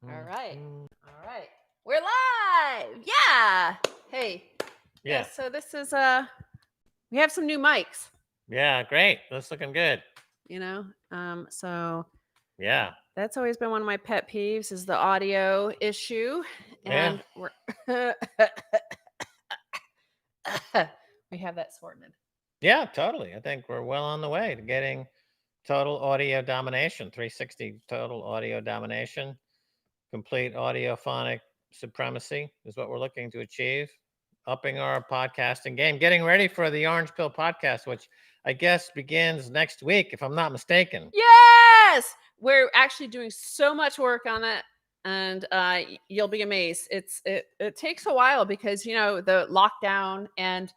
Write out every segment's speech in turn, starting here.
All right. All right. We're live. Yeah. Hey. Yeah. So this is we have some new mics, Yeah, great. That's looking good. so Yeah. that's always been one of my pet peeves is the audio issue. Yeah. And we're we have that sorted. Yeah, totally. I think we're well on the way to getting total audio domination, 360 total audio domination, complete audiophonic supremacy is what we're looking to achieve. Upping our podcasting game, getting ready for the Orange Pill podcast, which I guess begins next week, if I'm not mistaken. Yes, we're actually doing so much work on it, and you'll be amazed. It takes a while because the lockdown, and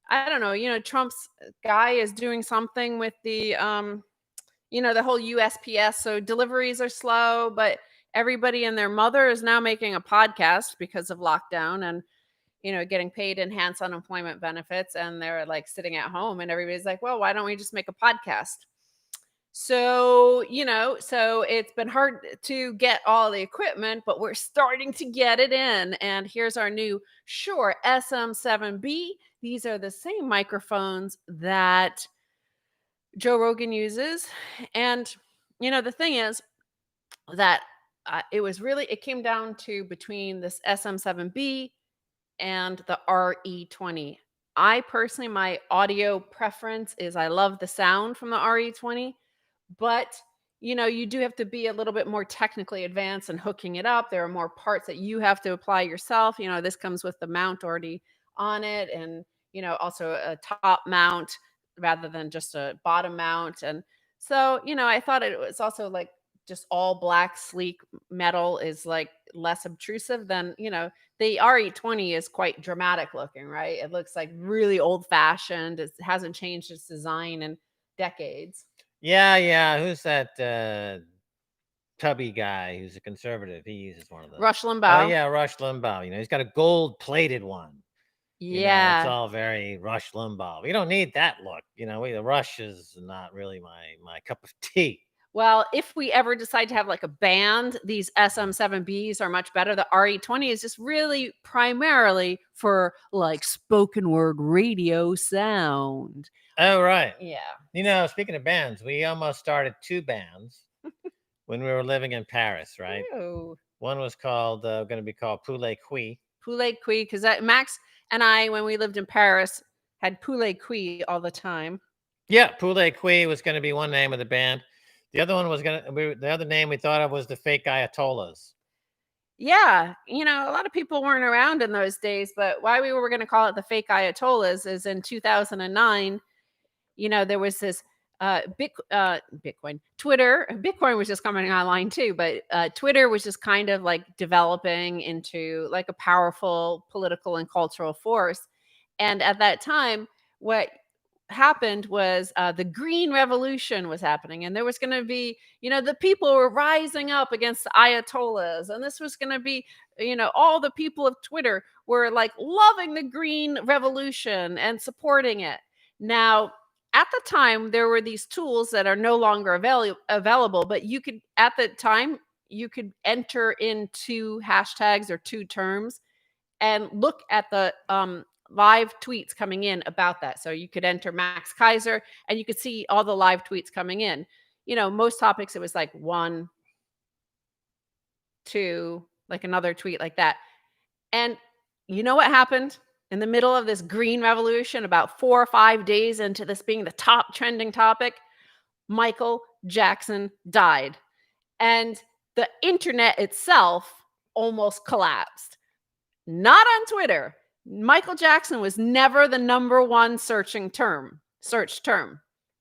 I don't know. Trump's guy is doing something with the the whole USPS. So deliveries are slow, but everybody and their mother is now making a podcast because of lockdown and getting paid enhanced unemployment benefits, and they're like sitting at home, and everybody's like, well, why don't we just make a podcast? So, so it's been hard to get all the equipment, but we're starting to get it in. And here's our new Shure SM7B. These are the same microphones that Joe Rogan uses. And, the thing is that it came down to between this SM7B and the RE20. I personally, my audio preference is I love the sound from the RE20. But, you do have to be a little bit more technically advanced in hooking it up. There are more parts that you have to apply yourself. This comes with the mount already on it, and, also a top mount rather than just a bottom mount. And so, I thought it was also like just all black, sleek metal is like less obtrusive than, the RE20 is quite dramatic looking, right? It looks like really old fashioned. It hasn't changed its design in decades. Yeah. Who's that tubby guy who's a conservative? He uses one of those. Rush Limbaugh. Oh, yeah, Rush Limbaugh. He's got a gold-plated one. Yeah. It's all very Rush Limbaugh. We don't need that look. The Rush is not really my cup of tea. Well, if we ever decide to have like a band, these SM7Bs are much better. The RE20 is just really primarily for like spoken word radio sound. Oh, right. Yeah. Speaking of bands, we almost started two bands when we were living in Paris, right? Ew. One was going to be called Poulet Cuit. Poulet Cuit, because Max and I, when we lived in Paris, had Poulet Cuit all the time. Yeah, Poulet Cuit was going to be one name of the band. The other one was the other name we thought of was the Fake Ayatollahs. Yeah, a lot of people weren't around in those days, but why we were going to call it the Fake Ayatollahs is in 2009, there was this Bitcoin, Twitter. Bitcoin was just coming online too, but Twitter was just kind of like developing into like a powerful political and cultural force. And at that time, what happened was the Green Revolution was happening, and there was going to be, the people were rising up against the Ayatollahs, and this was going to be, all the people of Twitter were like loving the Green Revolution and supporting it. Now, at the time, there were these tools that are no longer available, but at the time, you could enter in two hashtags or two terms and look at the live tweets coming in about that. So you could enter Max Keiser and you could see all the live tweets coming in. Most topics, it was like 1, 2, like another tweet like that. And you know what happened in the middle of this Green Revolution, about 4 or 5 days into this being the top trending topic? Michael Jackson died. And the internet itself almost collapsed. Not on Twitter. Michael Jackson was never the number one search term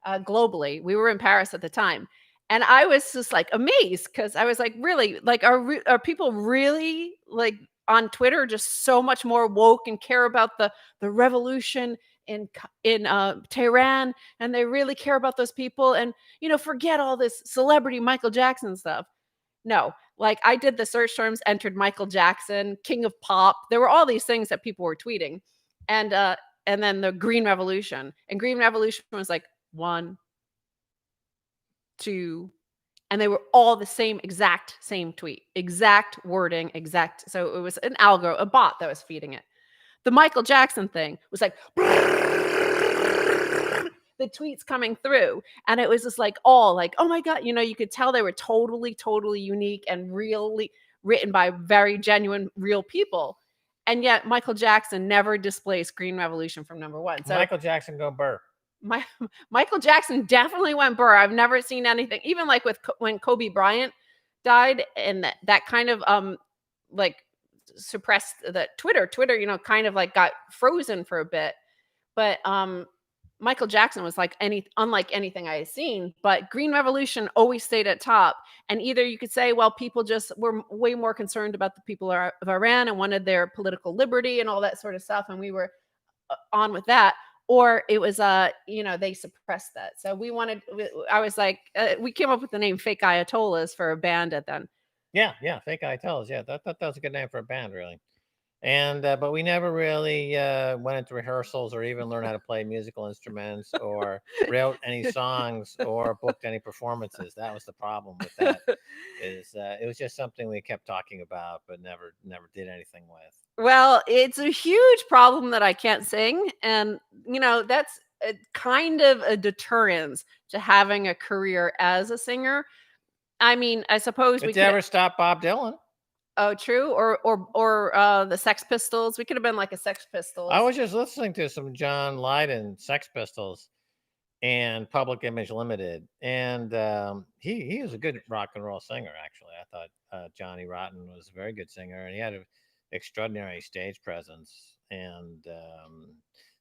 globally. We were in Paris at the time. And I was just like amazed because I was like, really, like, are people really like on Twitter just so much more woke and care about the revolution in Tehran, and they really care about those people, and forget all this celebrity Michael Jackson stuff? No, like I did the search terms, entered Michael Jackson, King of Pop. There were all these things that people were tweeting, and then the Green Revolution, and Green Revolution was like 1, 2, and they were all the same tweet, exact wording, exact. So it was an algo, a bot that was feeding it. The Michael Jackson thing was like the tweets coming through, and it was just like all like, oh my god, you could tell they were totally unique and really written by very genuine, real people. And yet Michael Jackson never displaced Green Revolution from number one. So Michael Jackson go burr. my Michael Jackson definitely went burr. I've never seen anything, even like with when Kobe Bryant died, and that kind of like suppressed the Twitter, kind of like got frozen for a bit. But Michael Jackson was like unlike anything I had seen, but Green Revolution always stayed at top. And either you could say, well, people just were way more concerned about the people of Iran and wanted their political liberty and all that sort of stuff, and we were on with that, or it was they suppressed that. So I was like, we came up with the name Fake Ayatollahs for a band at then. Yeah, fake Ayatollahs. Yeah, that was a good name for a band, really. And but we never really went into rehearsals or even learned how to play musical instruments or wrote any songs or booked any performances. That was the problem with that. Is it was just something we kept talking about, but never did anything with. Well, it's a huge problem that I can't sing, and that's a kind of a deterrence to having a career as a singer. I mean, I suppose we Did could. you ever stop Bob Dylan? Oh, true. Or the Sex Pistols. We could have been like a Sex Pistols. I was just listening to some John Lydon, Sex Pistols, and Public Image Limited, and he was a good rock and roll singer. Actually, I thought Johnny Rotten was a very good singer, and he had an extraordinary stage presence. And the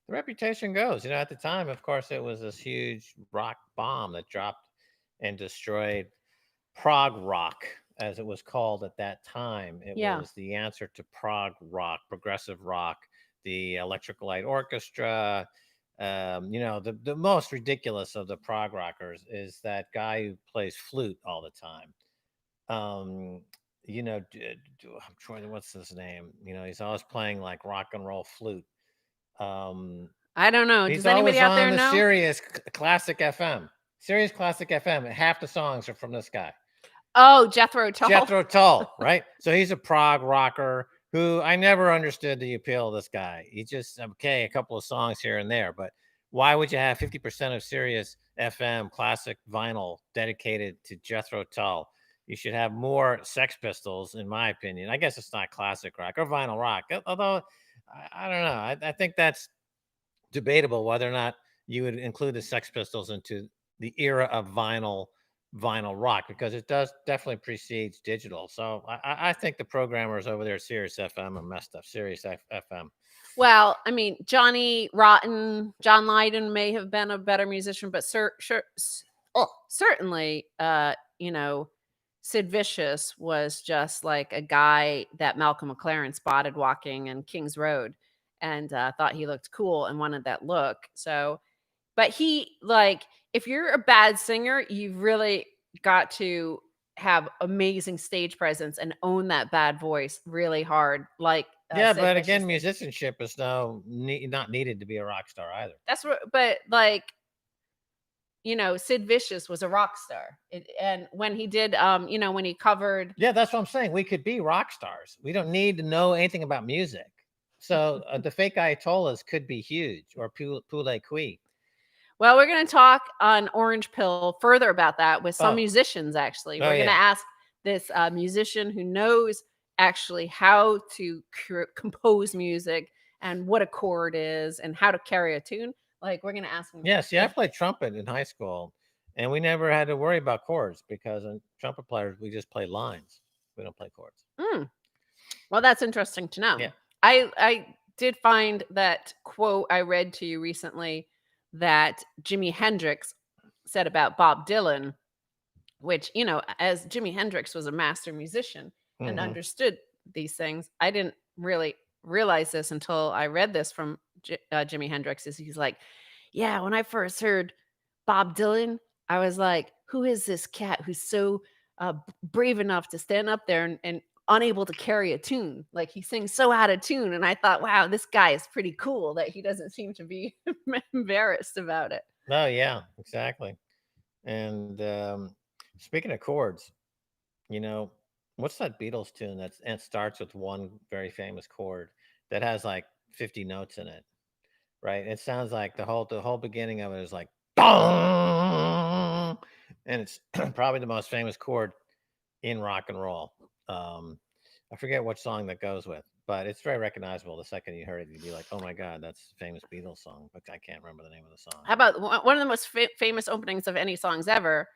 reputation goes, at the time, of course, it was this huge rock bomb that dropped and destroyed prog rock, as it was called at that time. It Yeah. was the answer to prog rock, progressive rock, the Electric Light Orchestra. The most ridiculous of the prog rockers is that guy who plays flute all the time. I'm trying. What's his name? He's always playing like rock and roll flute. I don't know. He's Does anybody always out there on the know? Sirius Classic FM. Sirius Classic FM. Half the songs are from this guy. Oh, Jethro Tull. Jethro Tull, right? So he's a prog rocker who I never understood the appeal of this guy. He just, okay, a couple of songs here and there, but why would you have 50% of Sirius FM classic vinyl dedicated to Jethro Tull? You should have more Sex Pistols, in my opinion. I guess it's not classic rock or vinyl rock, although I don't know. I think that's debatable whether or not you would include the Sex Pistols into the era of vinyl rock, because it does definitely precedes digital. So I think the programmers over there at Sirius FM are messed up. Sirius FM. Well, I mean, Johnny Rotten, John Lydon may have been a better musician, but certainly, Sid Vicious was just like a guy that Malcolm McLaren spotted walking in Kings Road, and thought he looked cool and wanted that look. So, but if you're a bad singer, you've really got to have amazing stage presence and own that bad voice really hard. Like, Yeah, Sid but Vicious again, did. musicianship is now not needed to be a rock star either. That's what, but like, Sid Vicious was a rock star. And when he did, when he covered. Yeah, that's what I'm saying. We could be rock stars. We don't need to know anything about music. So the fake Ayatollahs could be huge, or Poulet Kui. Well, we're going to talk on Orange Pill further about that with some musicians, actually. We're going to ask this musician who knows actually how to compose music and what a chord is and how to carry a tune. Like, we're going to ask him. Yes, yeah, I played trumpet in high school, and we never had to worry about chords because in trumpet players, we just play lines. We don't play chords. Well, that's interesting to know. Yeah. I did find that quote I read to you recently that Jimi Hendrix said about Bob Dylan, which, as Jimi Hendrix was a master musician and understood these things, I didn't really realize this until I read this from Jimi Hendrix. He's like, yeah, when I first heard Bob Dylan, I was like, who is this cat who's so brave enough to stand up there and unable to carry a tune? Like, he sings so out of tune. And I thought, wow, this guy is pretty cool that he doesn't seem to be embarrassed about it. Oh, yeah, exactly. And Speaking of chords, you know, what's that Beatles tune that's and it starts with one very famous chord that has like 50 notes in it, right? It sounds like the whole beginning of it is like "Dong!" And it's probably the most famous chord in rock and roll. Um, I forget what song that goes with, but it's very recognizable. The second you heard it, you'd be like, "Oh my god, that's a famous Beatles song," but I can't remember the name of the song. How about one of the most famous openings of any songs ever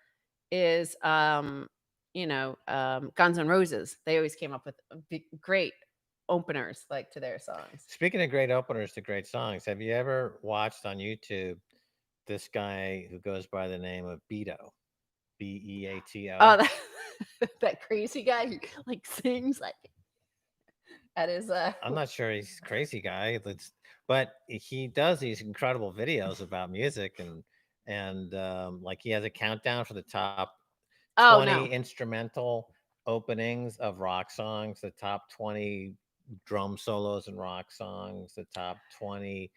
is, Guns N' Roses. They always came up with great openers, like, to their songs. Speaking of great openers to great songs, have you ever watched on YouTube this guy who goes by the name of Beto? Oh, Beato. that crazy guy who, like, sings, like, at his, I'm not sure he's a crazy guy. But he does these incredible videos about music and like he has a countdown for the top Oh, 20 no. instrumental openings of rock songs, the top 20 drum solos in rock songs, the top 20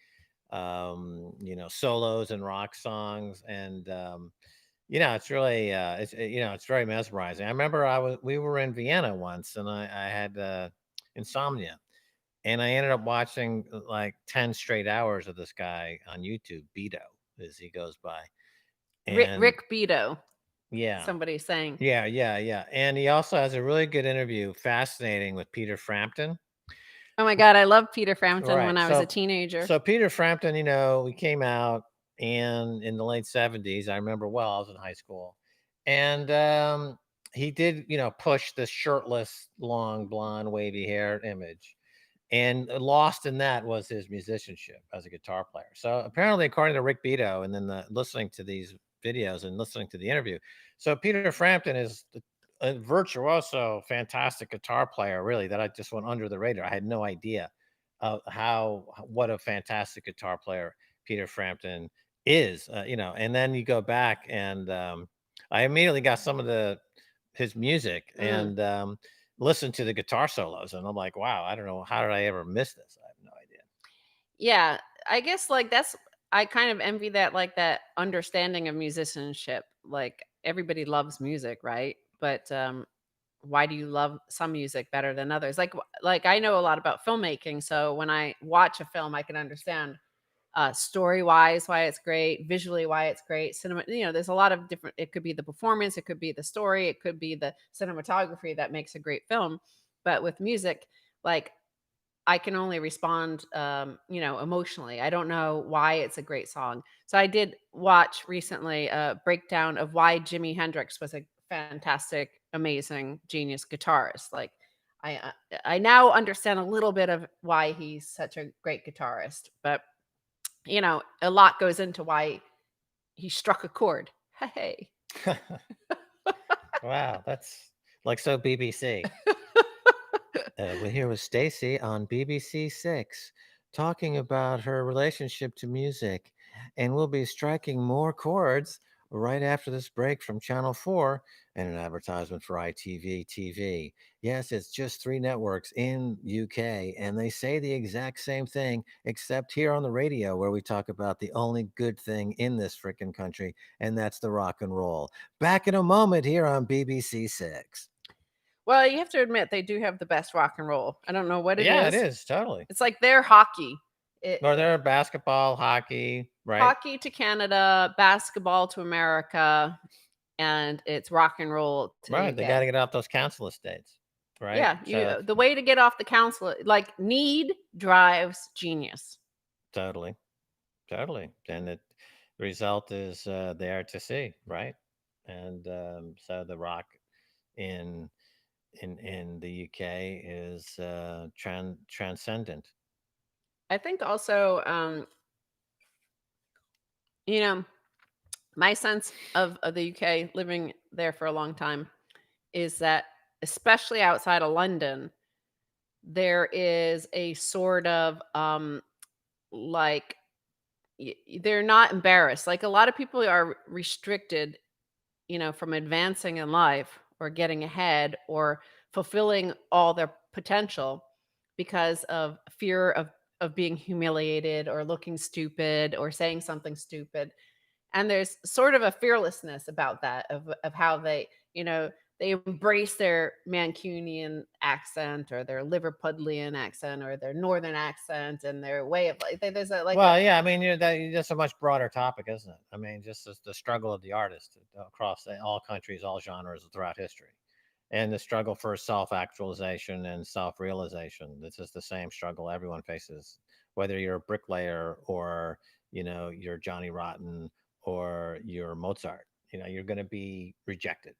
solos in rock songs. And it's really it's very mesmerizing. I remember we were in Vienna once and I had insomnia and I ended up watching like 10 straight hours of this guy on YouTube, Beto, as he goes by. And Rick Beato, yeah, somebody's saying. yeah. And he also has a really good interview, fascinating, with Peter Frampton. Oh my god, I loved Peter Frampton when Right. I was a So teenager. so Peter Frampton, he came out and in the late 70s, I remember well, I was in high school. And he did, push the shirtless, long, blonde, wavy hair image. And lost in that was his musicianship as a guitar player. So apparently, according to Rick Beato, and then listening to these videos and listening to the interview, so Peter Frampton is a virtuoso, fantastic guitar player. Really, that I just went under the radar. I had no idea what a fantastic guitar player Peter Frampton is. And then you go back and I immediately got some of the his music Mm. and listen to the guitar solos, and I'm like, wow, I don't know how did I ever miss this. I have no idea. Yeah, I guess, like, that's I kind of envy that, like, that understanding of musicianship. Like, everybody loves music, right? But, why do you love some music better than others? Like, I know a lot about filmmaking, so when I watch a film, I can understand, story-wise why it's great, visually why it's great, there's a lot of different it could be the performance, it could be the story, it could be the cinematography that makes a great film. But with music, like, I can only respond, emotionally. I don't know why it's a great song. So I did watch recently a breakdown of why Jimi Hendrix was a fantastic, amazing, genius guitarist. Like, I now understand a little bit of why he's such a great guitarist, but a lot goes into why he struck a chord. Hey. Wow, that's like so BBC. We're here with Stacy on BBC Six, talking about her relationship to music, and we'll be striking more chords right after this break from Channel 4 and an advertisement for ITV TV. Yes, it's just three networks in UK, and they say the exact same thing, except here on the radio, where we talk about the only good thing in this frickin' country, and that's the rock and roll. Back in a moment here on BBC Six. Well, you have to admit they do have the best rock and roll. I don't know what it Yeah, it is. is totally. It's like their hockey. It, Or they're basketball, hockey, right? Hockey to Canada, basketball to America, and it's rock and roll to the Right, they gotta UK. get off those council estates, right? Yeah, So the way to get off the council, like, need drives genius. totally, totally. And the result is there to see, right? And so the rock in in the UK is transcendent. I think also, you know, my sense of the UK, living there for a long time, is that especially outside of London, there is a sort of like they're not embarrassed. Like, a lot of people are restricted, from advancing in life or getting ahead or fulfilling all their potential because of fear of being humiliated or looking stupid or saying something stupid. And there's sort of a fearlessness about that of how they they embrace their Mancunian accent or their Liverpudlian accent or their Northern accent and their way of like. There's a like a Well, yeah, I mean, that's a much broader topic, isn't it? I mean, just the struggle of the artist across all countries, all genres throughout history, and the struggle for self-actualization and self-realization. This is the same struggle everyone faces, whether you're a bricklayer or you're Johnny Rotten or you're Mozart. You're going to be rejected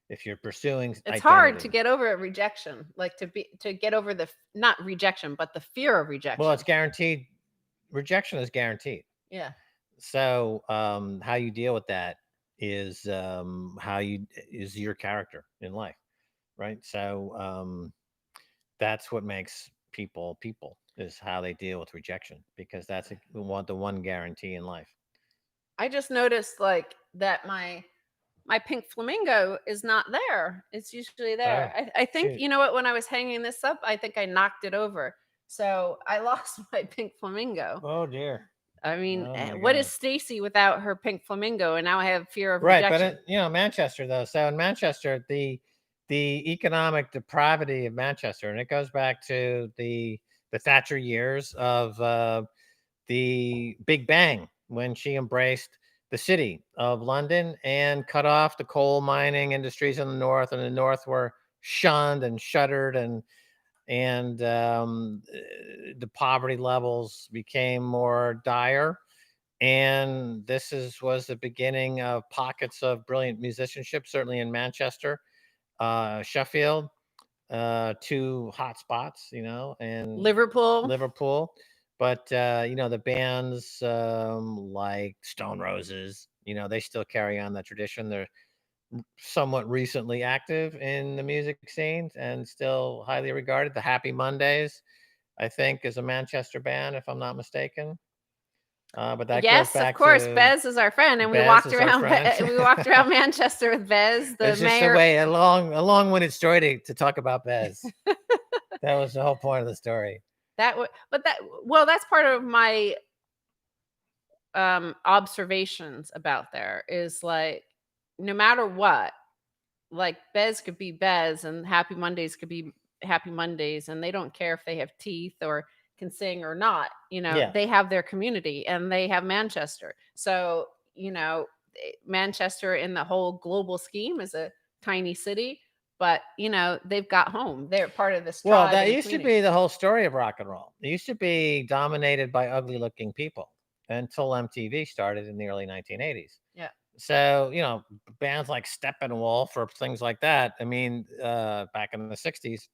if you're pursuing It's hard to identity. get over a rejection, like to get over not rejection, but the fear of Well, rejection. it's guaranteed. Rejection is guaranteed. Yeah. So, how you deal with that is is your character in life, right? So, that's what makes people people is how they deal with rejection because that's the one guarantee in life. I just noticed like that my pink flamingo is not there. It's usually there. Oh, I think, shoot! you know what, when I was hanging this up, I think I knocked it over. So I lost my pink flamingo. Oh dear! I mean, Oh my what is God! Stacy without her pink flamingo? And now I have fear of Right, but rejection. Manchester though. So in Manchester, the economic depravity of Manchester, and it goes back to the Thatcher years of the Big Bang when she embraced the city of London and cut off the coal mining industries in the north, and the north were shunned and shuttered, and the poverty levels became more dire. And this was the beginning of pockets of brilliant musicianship, certainly in Manchester, Sheffield, two hot spots, and Liverpool. Liverpool. But the bands like Stone Roses, they still carry on that tradition. They're somewhat recently active in the music scene and still highly regarded. The Happy Mondays, I think, is a Manchester band, if I'm not mistaken. But that goes Yes, of back course. to Bez is our friend, and we Bez walked is our around. friend. We walked around Manchester with Bez, the It's just a mayor. way a long-winded story to talk about Bez. That was the whole point of the story. But well, that's part of my observations about there is like no matter what, like Bez could be Bez and Happy Mondays could be Happy Mondays, and they don't care if they have teeth or can sing or not. Yeah. They have their community and they have Manchester. So, Manchester in the whole global scheme is a tiny city, but they've got home. They're part of this Well, tribe that and used to community. be the whole story of rock and roll. It used to be dominated by ugly-looking people until MTV started in the early 1980s. Yeah. So, bands like Steppenwolf or things like that. I mean, back in the 60s,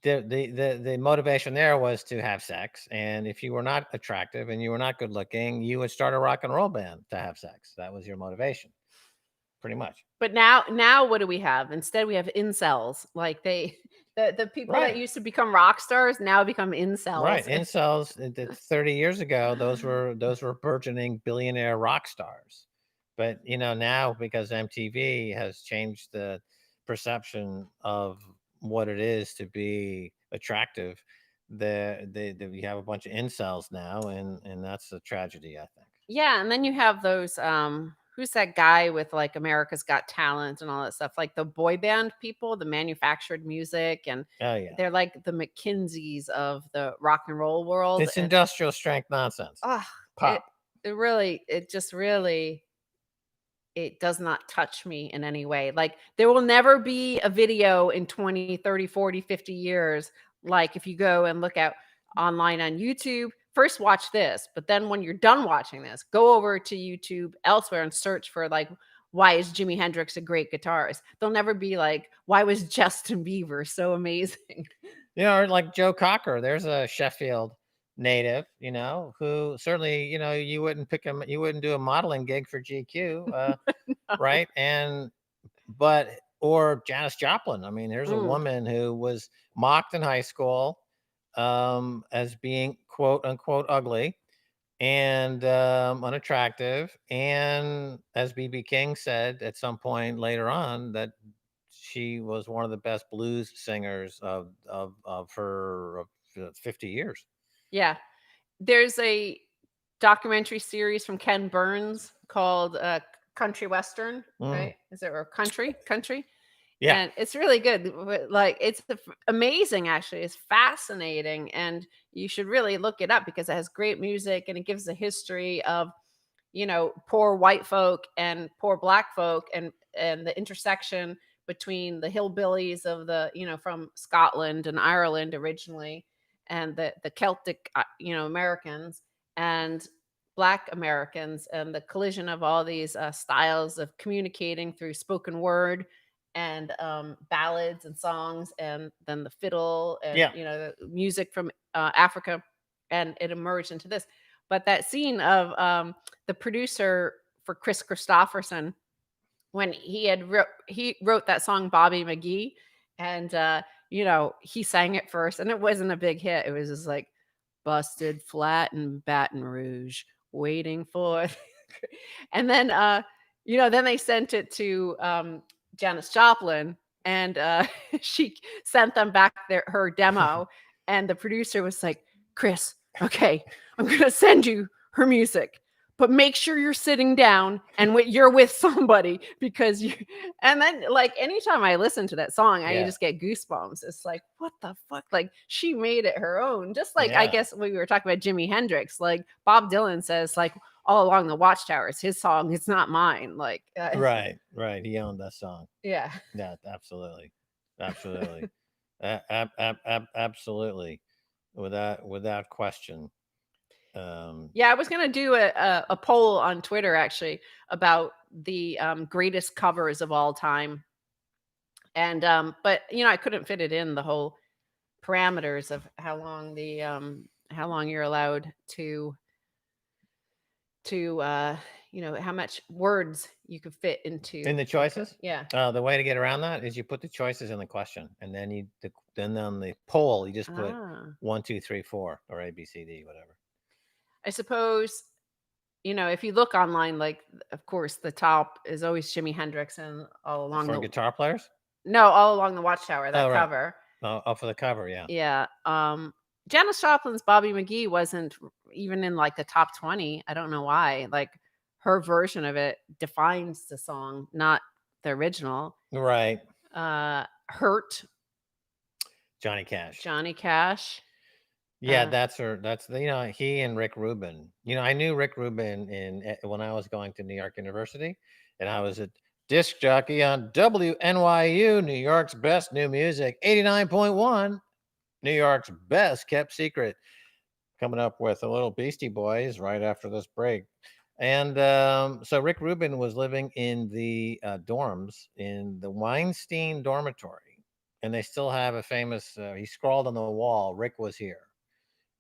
the motivation there was to have sex, and if you were not attractive and you were not good looking, you would start a rock and roll band to have sex. That was your motivation, pretty much. But now what do we have? Instead, we have incels. Like the people that Right. used to become rock stars now become Right. incels. Incels, 30 years ago, those were burgeoning billionaire rock stars. But now, because MTV has changed the perception of what it is to be attractive, you have a bunch of incels now, and that's a tragedy, I think. Yeah, and then you have those who's that guy with like America's Got Talent and all that stuff, like the boy band people, the manufactured music, and Oh yeah. they're like the McKinseys of the rock and roll world. It's And industrial strength nonsense. ah, it Pop. it just really it does not touch me in any way. Like there will never be a video in 20, 30, 40, 50 years. Like if you go and look at online on YouTube, first watch this, but then when you're done watching this, go over to YouTube elsewhere and search for like, why is Jimi Hendrix a great guitarist? They'll never be like, why was Justin Bieber so amazing? Or like Joe Cocker, there's a Sheffield native, who certainly, you wouldn't pick him, you wouldn't do a modeling gig for GQ, right? Or Janis Joplin. I mean, here's a Mm. woman who was mocked in high school as being quote unquote ugly and unattractive. And as BB King said at some point later on, that she was one of the best blues singers of her 50 years. Yeah. There's a documentary series from Ken Burns called country western, Mhm. right? Is it or country? Yeah. And it's really good. Like it's amazing, actually. It's fascinating, and you should really look it up because it has great music and it gives a history of poor white folk and poor black folk, and the intersection between the hillbillies of the from Scotland and Ireland originally, and the Celtic Americans, and black Americans, and the collision of all these styles of communicating through spoken word and ballads and songs, and then the fiddle and Yeah. the music from Africa, and it emerged into this. But that scene of the producer for Chris Christopherson, when he wrote that song Bobby McGee, and he sang it first, and it wasn't a big hit. It was just like busted flat in Baton Rouge, waiting for and then then they sent it to Janis Joplin, and she sent them back her demo, and the producer was like, "Chris, okay, I'm gonna send you her music, but make sure you're sitting down and you're with somebody because you." And then, like, anytime I listen to that song, I Yeah. just get goosebumps. It's like, what the fuck? Like, she made it her own. Just like I Yeah. guess we were talking about Jimi Hendrix. Like Bob Dylan says, like all along the Watchtower, it's his song. It's not mine. Like, Right. Right. He owned that song. yeah. Yeah. Absolutely. Absolutely. Absolutely. Without question. Um, Yeah, I was gonna do a poll on Twitter actually about the greatest covers of all time, and but I couldn't fit it in the whole parameters of how long you're allowed to how much words you could fit into in the choices, yeah. the way to get around that is you put the choices in the question, and then then on the poll you just put Ah, 1, 2, 3, 4, or A, B, C, D, whatever. I suppose if you look online, like of course the top is always Jimi Hendrix, and all along For the guitar players? no, all along the Watchtower, Oh, that right. cover. Oh, for the cover, yeah. Yeah, Janis Joplin's Bobby McGee wasn't even in, like, the top 20, I don't know why, like, her version of it defines the song, not the original. Right. Hurt, Johnny Cash. Johnny Cash, Yeah, uh that's her. That's he and Rick Rubin. I knew Rick Rubin when I was going to New York University, and I was a disc jockey on WNYU, New York's best new music, 89.1, New York's best kept secret. Coming up with a little Beastie Boys right after this break. And so Rick Rubin was living in the dorms in the Weinstein dormitory, and they still have a famous. He scrawled on the wall, "Rick was here,"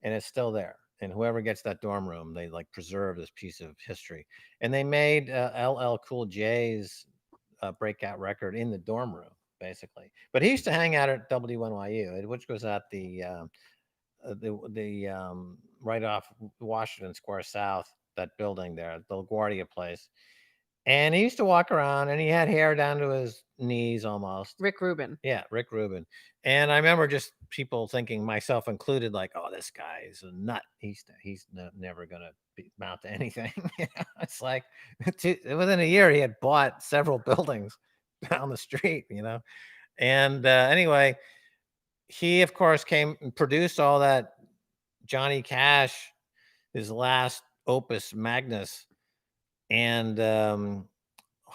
and it's still there. And whoever gets that dorm room, they like preserve this piece of history. And they made LL Cool J's breakout record in the dorm room, basically. But he used to hang out at WNYU, which was at the right off Washington Square South, that building there, the LaGuardia place. And he used to walk around, and he had hair down to his knees almost. Rick Rubin. Yeah, Rick Rubin. And I remember just people thinking, myself included, like, "Oh, this guy is a nut. Never gonna mount to anything." It's like within a year he had bought several buildings down the street. And anyway, he of course came and produced all that Johnny Cash, his last opus magnus, and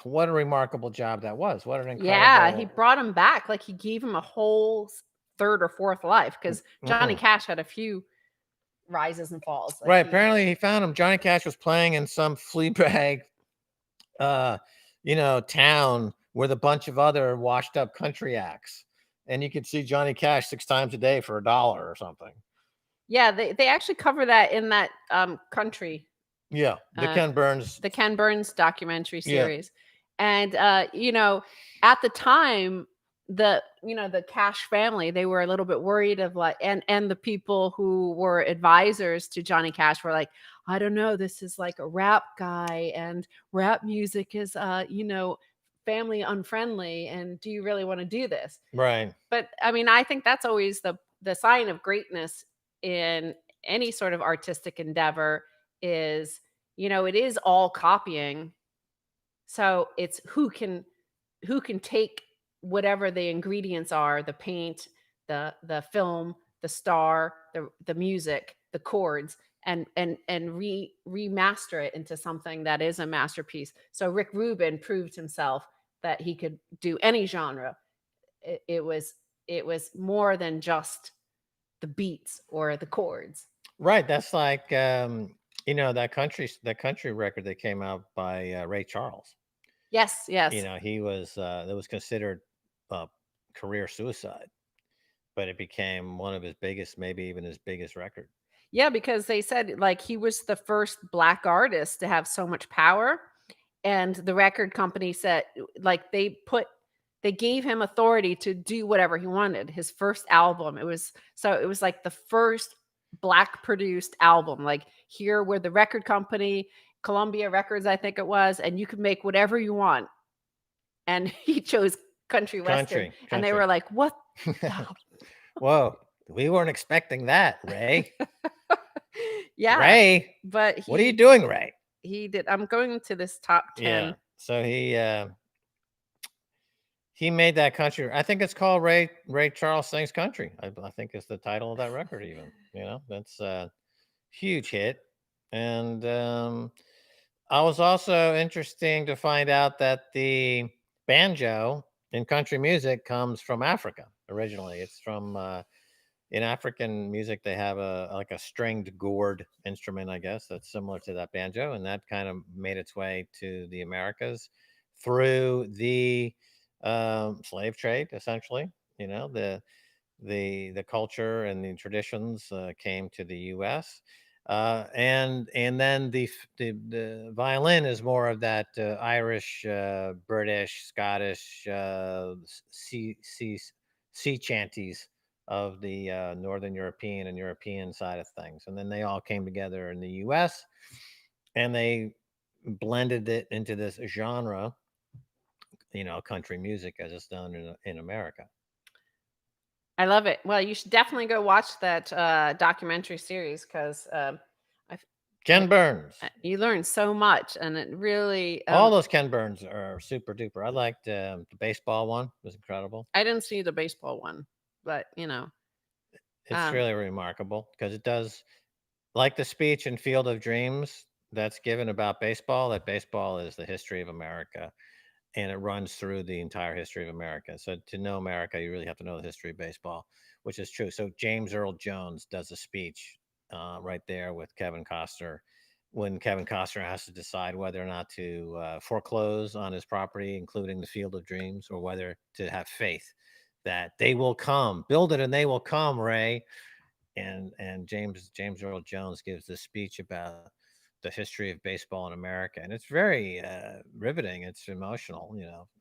what a remarkable job that was. What an Yeah, he incredible. brought him back, like, he gave him a whole 3rd or 4th life because Johnny Mhm. Cash had a few rises and falls, like, Right. he Apparently, he found him. Johnny Cash was playing in some flea bag, uh, town with a bunch of other washed up country acts, and you could see Johnny Cash 6 times a day for $1 or something. yeah, they actually cover that in that, country, Yeah, the uh Ken Burns. the Ken Burns documentary Yeah, series. And at the time, the Cash family, they were a little bit worried of like, and the people who were advisors to Johnny Cash were like, I don't know, this is like a rap guy, and rap music is family unfriendly, and do you really want to do this? right. But I mean, I think that's always the sign of greatness in any sort of artistic endeavor is, it is all copying So it's who can take whatever the ingredients are, the paint, the film, the star, the music, the chords, and remaster it into something that is a masterpiece. So Rick Rubin proved himself that he could do any genre. It was more than just the beats or the chords. Right. That's like that country record that came out by Ray Charles. Yes, You yes. know, he was that was considered uh, career suicide, but it became one of his biggest, maybe even his biggest record. Yeah, because they said, like, he was the first Black artist to have so much power, and the record company said, like, they gave him authority to do whatever he wanted. His first album, it was like the first Black produced album, like, here were the record company, Columbia Records, I think it was, and you could make whatever you want, and he chose country western, Country, and they country. were like, "What the" Whoa, we weren't expecting that, Ray. Yeah, Ray, but what are you he doing, Ray? he did. I'm going to this top Yeah. 10. So he made that country. I think it's called Ray Charles Sings Country. I think it's the title of that record. Even that's a huge hit. And I was also interesting to find out that the banjo in country music comes from Africa originally. It's from in African music they have a like a stringed gourd instrument, I guess, that's similar to that banjo, and that kind of made its way to the Americas through the slave trade, essentially. You know, the culture and the traditions came to the U.S. And then the violin is more of that Irish, British, Scottish sea chanties of the Northern European and European side of things, and then they all came together in the U.S. and they blended it into this genre, country music as it's done in America. I love it. Well, you should definitely go watch that documentary series because I, f- Ken Burns. you learn so much, and it really. All those Ken Burns are super duper. I liked the baseball one; it was incredible. I didn't see the baseball one, but It's um, really remarkable because it does, like the speech in Field of Dreams that's given about baseball. That baseball is the history of America, and it runs through the entire history of America. So to know America, you really have to know the history of baseball, which is true. So James Earl Jones does a speech right there with Kevin Costner when Kevin Costner has to decide whether or not to foreclose on his property, including the Field of Dreams, or whether to have faith that they will come, build it, and they will come, Ray. And James Earl Jones gives this speech about the history of baseball in America, and it's very riveting. It's emotional,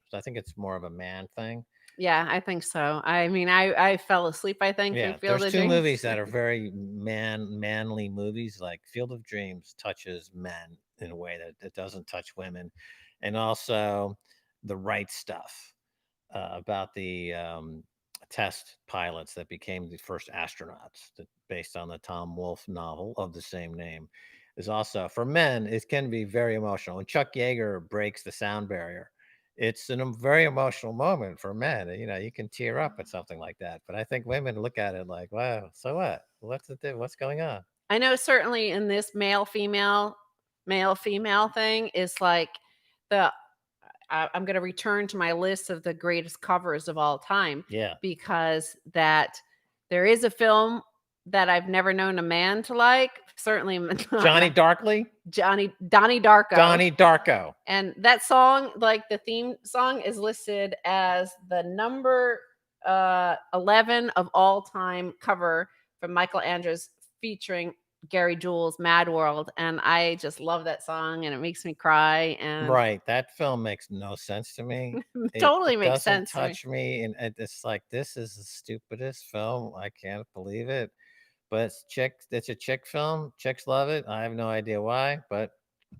So I think it's more of a man thing. yeah, I think so. I mean, I fell asleep. I think through Yeah, Field there's of two Dreams. movies that are very manly movies. Like Field of Dreams touches men in a way that it doesn't touch women, and also The Right Stuff about the test pilots that became the first astronauts, based on the Tom Wolfe novel of the same name, is also for men. It can be very emotional. When Chuck Yeager breaks the sound barrier, it's a very emotional moment for men. You can tear up at something like that. But I think women look at it like, wow, so what? What's going on? I know certainly in this male female thing is like the I'm going to return to my list of the greatest covers of all time Yeah. because that there is a film that I've never known a man to like. Certainly not Johnny Darkly, Donnie Darko. Donnie Darko. And that song, like the theme song, is listed as the number 11 of all time cover from Michael Andrews featuring Gary Jules' Mad World. And I just love that song and it makes me cry. And Right, that film makes no sense to me. It totally makes doesn't sense to me. touch me, and it's like, "This is the stupidest film, I can't believe it." But it's a chick film, chicks love it, I have no idea why, but,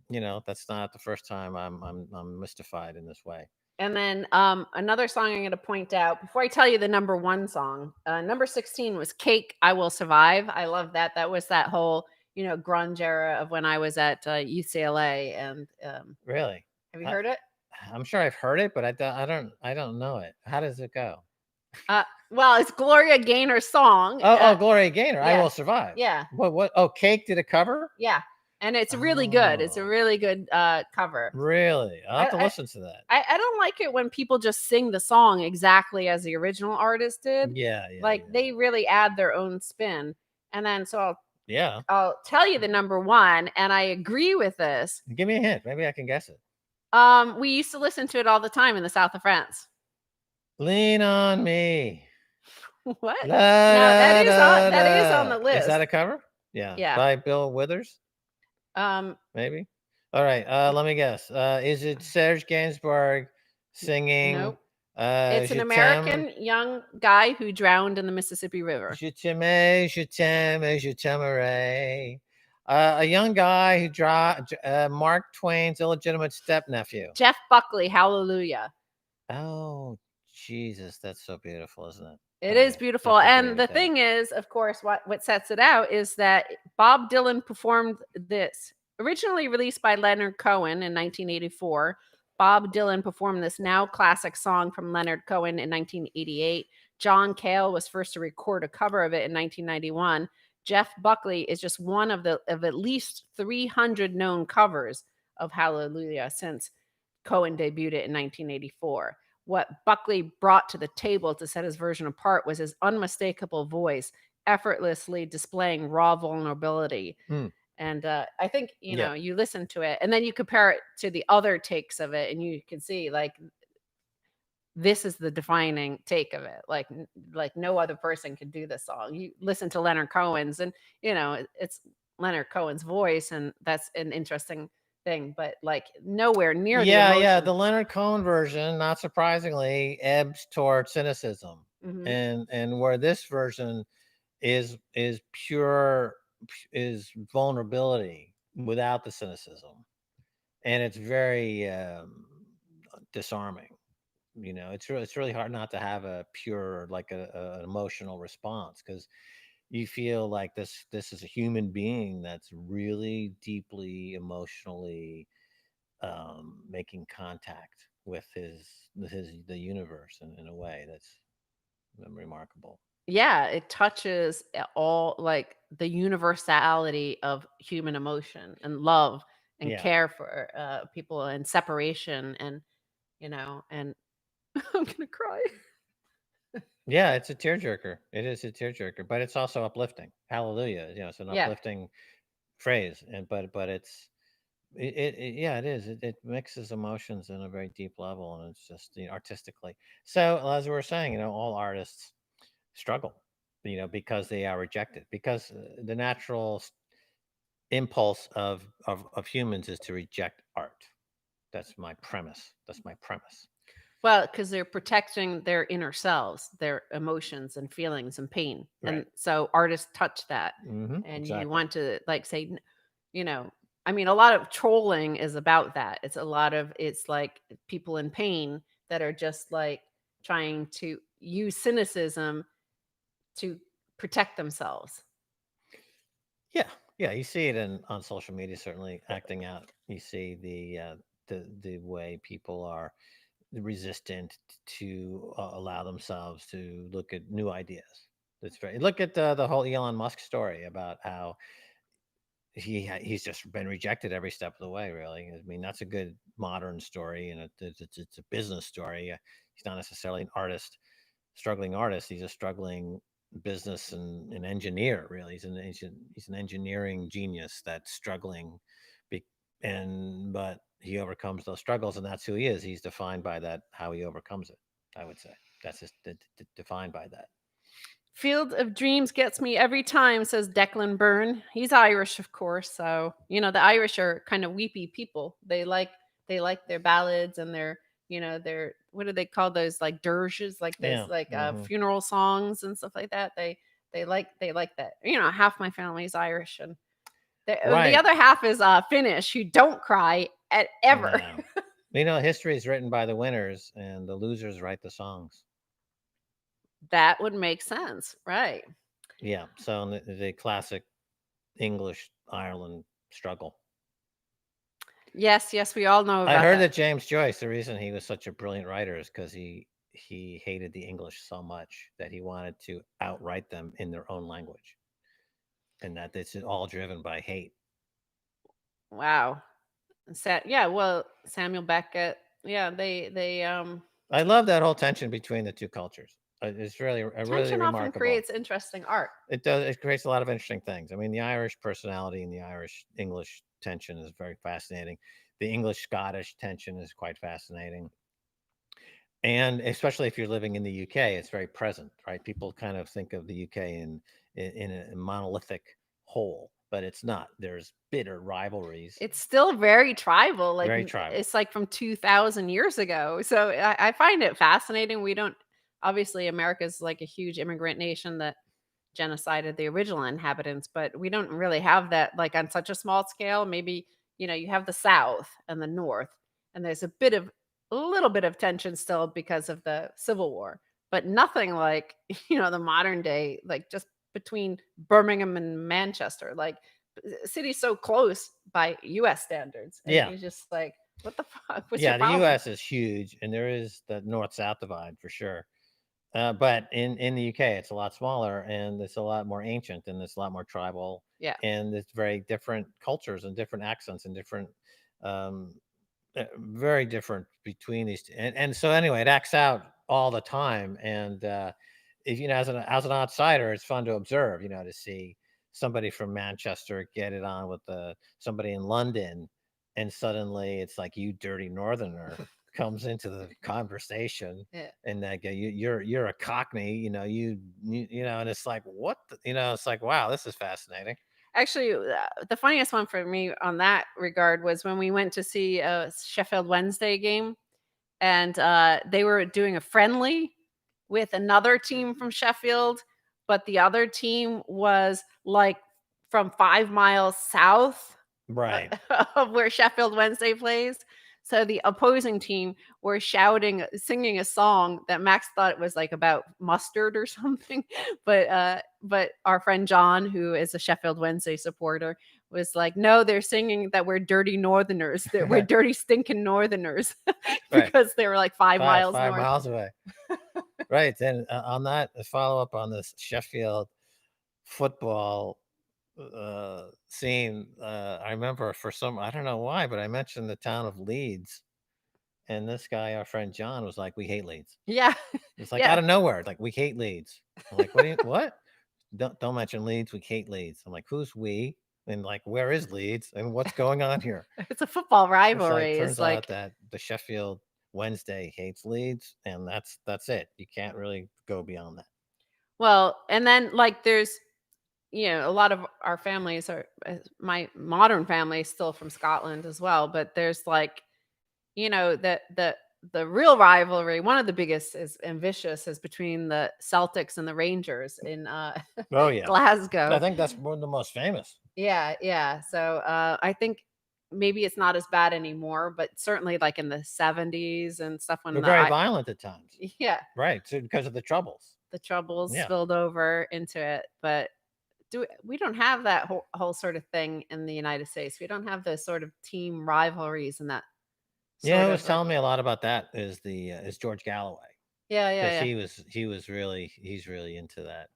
that's not the first time I'm mystified in this way. And then another song I'm going to point out before I tell you the number one song. Number 16 was Cake, I Will Survive. I love that. That was that whole, grunge era of when I was at UCLA. And Really? have you I heard it? I'm sure I've heard it, but I don't know it. How does it go? Well, it's Gloria Gaynor's song. Oh, Gloria Gaynor, I Yeah, Will Survive. yeah, What? Oh, Cake did a cover? yeah, and it's really good. It's a Oh, really good cover. really? I'll I, have to I listen to that. I don't like it when people just sing the song exactly as the original artist did. Yeah, yeah, Like yeah. they really add their own spin. And then so Yeah. I'll tell you the number one, and I agree with this. Give me a hint. Maybe I can guess it. We used to listen to it all the time in the south of France. Lean on me. What? La, Now da, da, that is on da. the Is that list. a cover? Yeah. Yeah. By Bill Withers, Um, maybe? All right. Let me guess. Is it Serge Gainsbourg singing nope. It's an Je t'aime? American young guy who drowned in the Mississippi River. Je t'aimais, je t'aime, et je t'aimerai. A young guy who Mark Twain's illegitimate stepnephew. Jeff Buckley, Hallelujah. Oh, Jesus. That's so beautiful, isn't it? It Oh, is yeah. I beautiful. have to agree And the with that. thing is, of course, what sets it out is that Bob Dylan performed this. Originally released by Leonard Cohen in 1984, Bob Dylan performed this now classic song from Leonard Cohen in 1988. John Cale was first to record a cover of it in 1991. Jeff Buckley is just one of at least 300 known covers of Hallelujah since Cohen debuted it in 1984. What Buckley brought to the table to set his version apart was his unmistakable voice, effortlessly displaying raw vulnerability. Mm, And I think, yeah. you listen to it and then you compare it to the other takes of it, and you can see like this is the defining take of it. Like no other person could do this song. You listen to Leonard Cohen's, and it's Leonard Cohen's voice, and that's an interesting thing, but like nowhere near the Yeah, yeah. emotion. The Leonard Cohen version, not surprisingly, ebbs toward cynicism, Hmm. and where this version is pure, is vulnerability without the cynicism, and it's very disarming. It's really hard not to have a pure, like an emotional response, because you feel like this is a human being that's really deeply emotionally making contact with the universe in a way that's remarkable. Yeah, it touches all like the universality of human emotion and love and Yeah, care for people and separation and I'm gonna cry. yeah, it's a tearjerker. It is a tearjerker, but it's also uplifting. Hallelujah, it's an Yeah. uplifting phrase, and but yeah, it is. It mixes emotions in a very deep level, and it's just artistically. So as we were saying, all artists struggle, because they are rejected, because the natural impulse of humans is to reject art. That's my premise. That's my premise. Well, because they're protecting their inner selves, their emotions and feelings and pain. Right. And so artists touch that. And you Exactly. want to like say, you know, I mean, a lot of trolling is about that. It's like people in pain that are just like trying to use cynicism to protect themselves. Yeah. Yeah. You see it on social media, certainly acting out. You see the way people are resistant to allow themselves to look at new ideas. That's very. Look at the whole Elon Musk story about how he's just been rejected every step of the way. Really, I mean, that's a good modern story, and it's a business story. He's not necessarily an artist, struggling artist. He's a struggling business and engineer. Really, he's an engineering genius that's struggling, be, but he overcomes those struggles, and that's who he is. He's defined by that. How he overcomes it, I would say. That's just defined by that. Field of Dreams gets me every time, says Declan Byrne. He's Irish, of course. So, the Irish are kind of weepy people. They like their ballads and their what do they call those, like dirges, like those Yeah. like Hmm. funeral songs and stuff like that. They like that. Half my family is Irish, and the Right. other half is Finnish, who don't cry at ever. No. History is written by the winners, and the losers write the songs. That would make sense, right? Yeah. So the classic English Ireland struggle. Yes, yes, we all know I about heard that. that James Joyce, the reason he was such a brilliant writer is because he hated the English so much that he wanted to outwrite them in their own language, and that it's all driven by hate. Wow. Yeah, well, Samuel Beckett. Yeah, they I love that whole tension between the two cultures. It's really tension often remarkable. creates interesting art. It does. It creates a lot of interesting things. I mean, the Irish personality and the Irish English tension is very fascinating. The English Scottish tension is quite fascinating. And especially if you're living in the UK, it's very present, right? People kind of think of the UK in a monolithic whole, but it's not. There's bitter rivalries, It's still very tribal, like, very tribal. it's, like, from 2,000 years ago, so I find it fascinating. We don't obviously, America's, like, a huge immigrant nation that genocided the original inhabitants, but we don't really have that, like, on such a small scale. Maybe, you have the South and the North, and there's a little bit of tension still because of the Civil War, but nothing like, the modern day, like, just between Birmingham and Manchester, like, city's so close by US standards, and Yeah, you're just like, "What the fuck? What's your yeah. The problem?" U.S. is huge, and there is the north-south divide for sure. But in the UK, it's a lot smaller and it's a lot more ancient and it's a lot more tribal Yeah. and it's very different cultures and different accents and different, um, very different between these. And so anyway, it acts out all the time. And if as an outsider, it's fun to observe. To see somebody from Manchester get it on with somebody in London, and suddenly it's like you dirty northerner comes into the conversation Yeah. and that you're a cockney, and it's like it's like wow, this is fascinating. Actually, the funniest one for me on that regard was when we went to see a Sheffield Wednesday game, and they were doing a friendly with another team from Sheffield, but the other team was like from 5 miles south uh, Right. of where Sheffield Wednesday plays. So the opposing team were shouting, singing a song that Max thought it was like about mustard or something. But our friend John, who is a Sheffield Wednesday supporter, was like, no, they're singing that we're dirty northerners, that we're dirty stinking northerners Right. because they were like 5 miles Five north. miles away. Right. And on that, follow up on this Sheffield football scene. I remember I don't know why, but I mentioned the town of Leeds. And this guy, our friend John, was like, "We hate Leeds." Yeah. It's like out Yeah. of nowhere, like, "We hate Leeds." I'm like, "What do you what? Don't mention Leeds. We hate Leeds." I'm like, "Who's we?" And like, "Where is Leeds? And what's going on here?" It's a football It's like rivalry. It's turns out like, that the Sheffield Wednesday hates Leeds, and that's it. You can't really go beyond that. well, and then like there's a lot of our families are my modern family is still from Scotland as well, but there's like, the real rivalry, one of the biggest is and vicious is between the Celtics and the Rangers in Oh yeah, I Glasgow. think that's one of the most famous. Yeah, yeah. So I think maybe it's not as bad anymore, but certainly like in the 70s and stuff when They're the very violent at times, yeah, right? So because of the troubles. the troubles Yeah. spilled over into it. But we don't have that whole sort of thing in the United States. We don't have those sort of team rivalries and that Yeah, sort who of was telling me a lot about that is George Galloway yeah, yeah, because yeah. he's really into that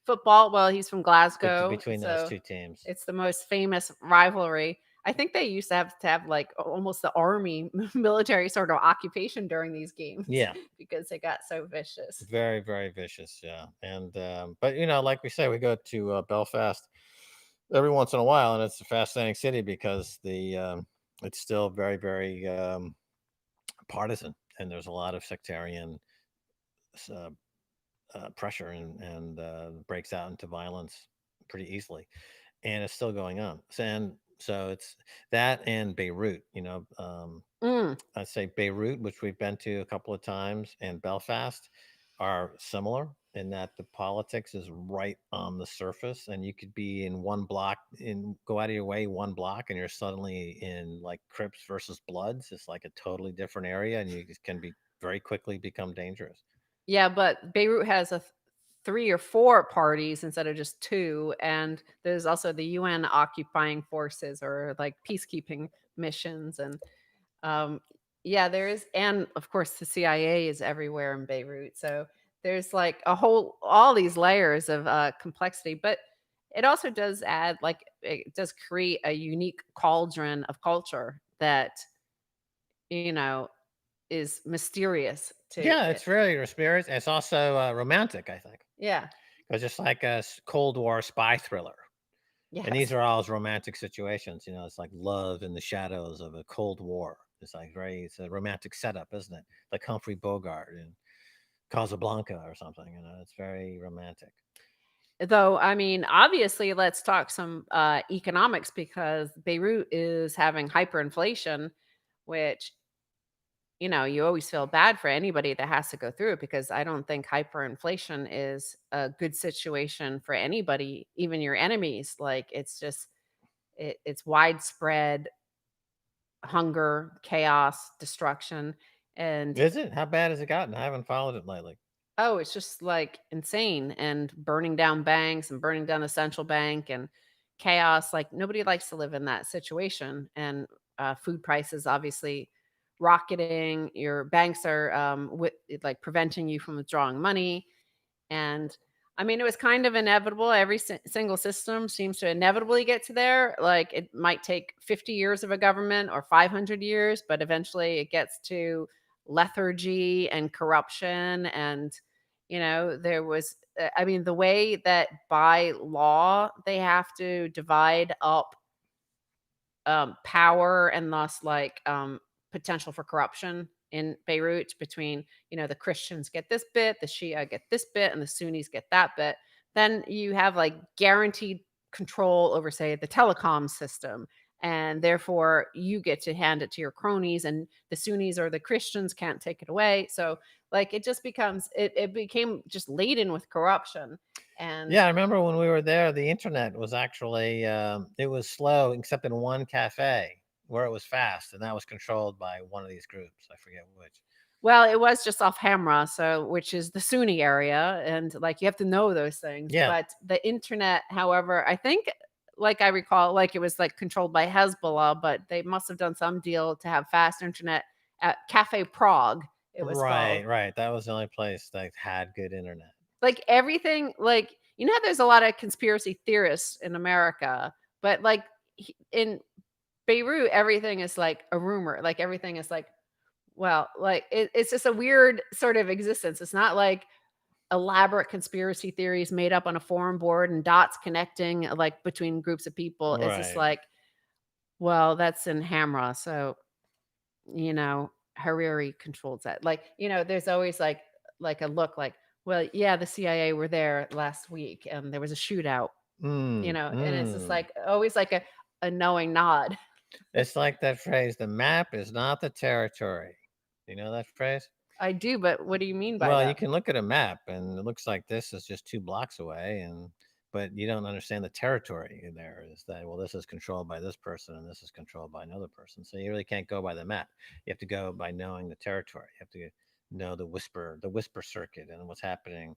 Football, well, he's from Glasgow, between those so two teams. it's the most famous rivalry. I think they used to have like almost the army military sort of occupation during these games Yeah, because they got so vicious. very very vicious. Yeah, and but like we say, we go to Belfast every once in a while, and it's a fascinating city because it's still very very partisan, and there's a lot of sectarian uh, pressure and breaks out into violence pretty easily, and it's still going on. So it's that and Beirut. Mm. I'd say Beirut, which we've been to a couple of times, and Belfast are similar in that the politics is right on the surface, and you could be in one block and go out of your way one block, and you're suddenly in like Crips versus Bloods. It's like a totally different area, and you can be very quickly become dangerous. Yeah, but Beirut has 3 or 4 parties instead of just 2, and there's also the UN occupying forces or, like, peacekeeping missions. And um, yeah, there is, and of course, the CIA is everywhere in Beirut. So there's like all these layers of complexity, but it also does add, like, it does create a unique cauldron of culture that, you know, is mysterious to Yeah, it. it's very mysterious. It's also romantic, I think, Yeah. because it's like a Cold War spy thriller. And these Yes. are all romantic situations. It's like love in the shadows of a Cold War. It's a romantic setup, isn't it? Like Humphrey Bogart in Casablanca or something. It's very romantic. Though, I mean, obviously, let's talk some economics, because Beirut is having hyperinflation, which, you always feel bad for anybody that has to go through it, because I don't think hyperinflation is a good situation for anybody, even your enemies. Like, it's just, it's widespread hunger, chaos, destruction. And Is it? How bad has it gotten? I haven't followed it lately. oh, it's just, like, insane, and burning down banks and burning down the central bank and chaos. Like, nobody likes to live in that situation. And food prices obviously rocketing. Your banks are, like, preventing you from withdrawing money. And I mean, it was kind of inevitable. Every single system seems to inevitably get to there. Like, it might take 50 years of a government or 500 years, but eventually it gets to lethargy and corruption. And, there was, I mean, the way that by law they have to divide up power, and thus, like, potential for corruption in Beirut between, the Christians get this bit, the Shia get this bit, and the Sunnis get that bit. Then you have, like, guaranteed control over, say, the telecom system. And therefore you get to hand it to your cronies, and the Sunnis or the Christians can't take it away. So, like, it just becomes, it became just laden with corruption. And Yeah, I remember when we were there, the internet was actually it was slow, except in one cafe where it was fast, and that was controlled by one of these groups. I forget which. Well, it was just off Hamra, so which is the Sunni area. And, like, you have to know those things. Yeah, But the internet, however, I think, like, I recall, like, it was, like, controlled by Hezbollah, but they must have done some deal to have fast internet at Cafe Prague, it was called. right, right. That was the only place that had good internet. Like, everything, like, how there's a lot of conspiracy theorists in America, but, like, in Beirut, everything is like a rumor. Like, everything is like, well, like, it's just a weird sort of existence. It's not like elaborate conspiracy theories made up on a forum board and dots connecting, like, between groups of people. It's just Right. like, well, that's in Hamra, so, Hariri controls that. Like, there's always like a look like, well, yeah, the CIA were there last week and there was a shootout, Mm, and it's just mm. like always like a knowing nod. It's like that phrase, the map is not the territory. You know that phrase? I do, but what do you mean by Well, you that? can look at a map and it looks like this is just 2 blocks away, and but you don't understand the territory there is that, well, this is controlled by this person and this is controlled by another person. So you really can't go by the map. You have to go by knowing the territory. You have to know the whisper circuit and what's happening.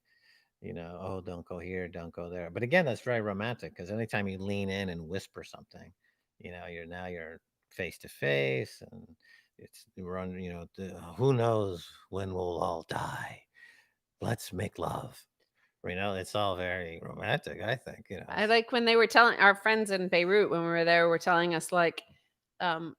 Oh, don't go here, don't go there. But again, that's very romantic because anytime you lean in and whisper something, you're face to face, and we're on, who knows when we'll all die. Let's make love. It's all very romantic, I think. I like when they were telling our friends in Beirut when we were there, were telling us, like, um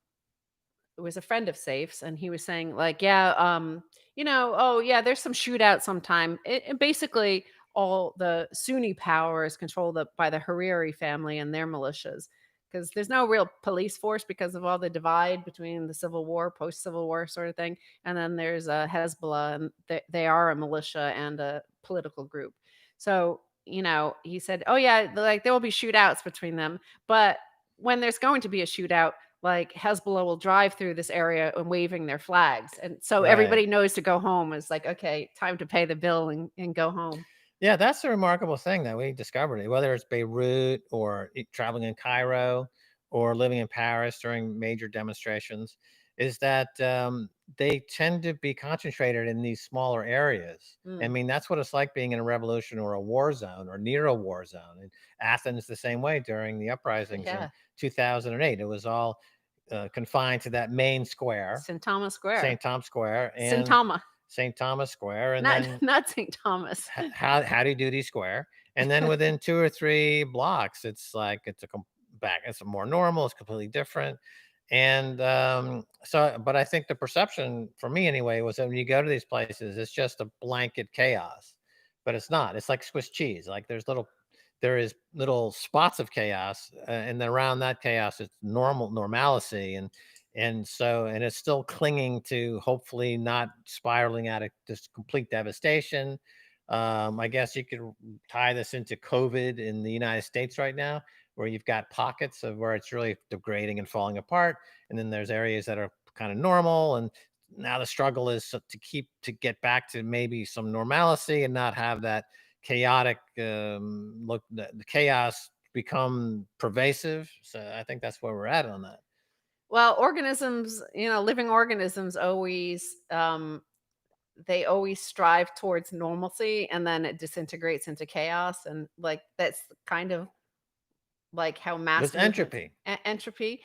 it was a friend of Safe's, and he was saying, like, yeah, oh yeah, there's some shootout sometime. Basically, all the Sunni power is controlled by the Hariri family and their militias, because there's no real police force because of all the divide between the civil war, post civil war sort of thing. And then there's Hezbollah, and they are a militia and a political group. So, he said, oh yeah, like, there will be shootouts between them, but when there's going to be a shootout, like, Hezbollah will drive through this area and waving their flags, and so Right. everybody knows to go home. It's like, "Okay, time to pay the bill and go home." Yeah, that's a remarkable thing that we discovered. Whether it's Beirut or traveling in Cairo or living in Paris during major demonstrations, is that they tend to be concentrated in these smaller areas. I Mm, mean, that's what it's like being in a revolution or a war zone or near a war zone. And Athens, the same way during the uprisings in yeah. 2008. It was all confined to that main square, St. Thomas Square. St. Thomas Square, St. and Thomas, St. Thomas Square, and not then not St. Thomas. Howdy Doody Square, and then within 2 or 3 blocks, it's like it's more normal. It's completely different, and so. But I think the perception for me anyway was that when you go to these places, it's just a blanket chaos, but it's not. It's like Swiss cheese. Like there is little spots of chaos, and then around that chaos, it's normalcy, and it's still clinging to hopefully not spiraling out of just complete devastation. I guess you could tie this into COVID in the United States right now, where you've got pockets of where it's really degrading and falling apart, and then there's areas that are kind of normal. And now the struggle is to get back to maybe some normalcy and not have that chaotic look, the chaos become pervasive. So I think that's where we're at on that. Well, organisms, living organisms always they always strive towards normalcy, and then it disintegrates into chaos, and like that's kind of like how mass There's movements, entropy. entropy,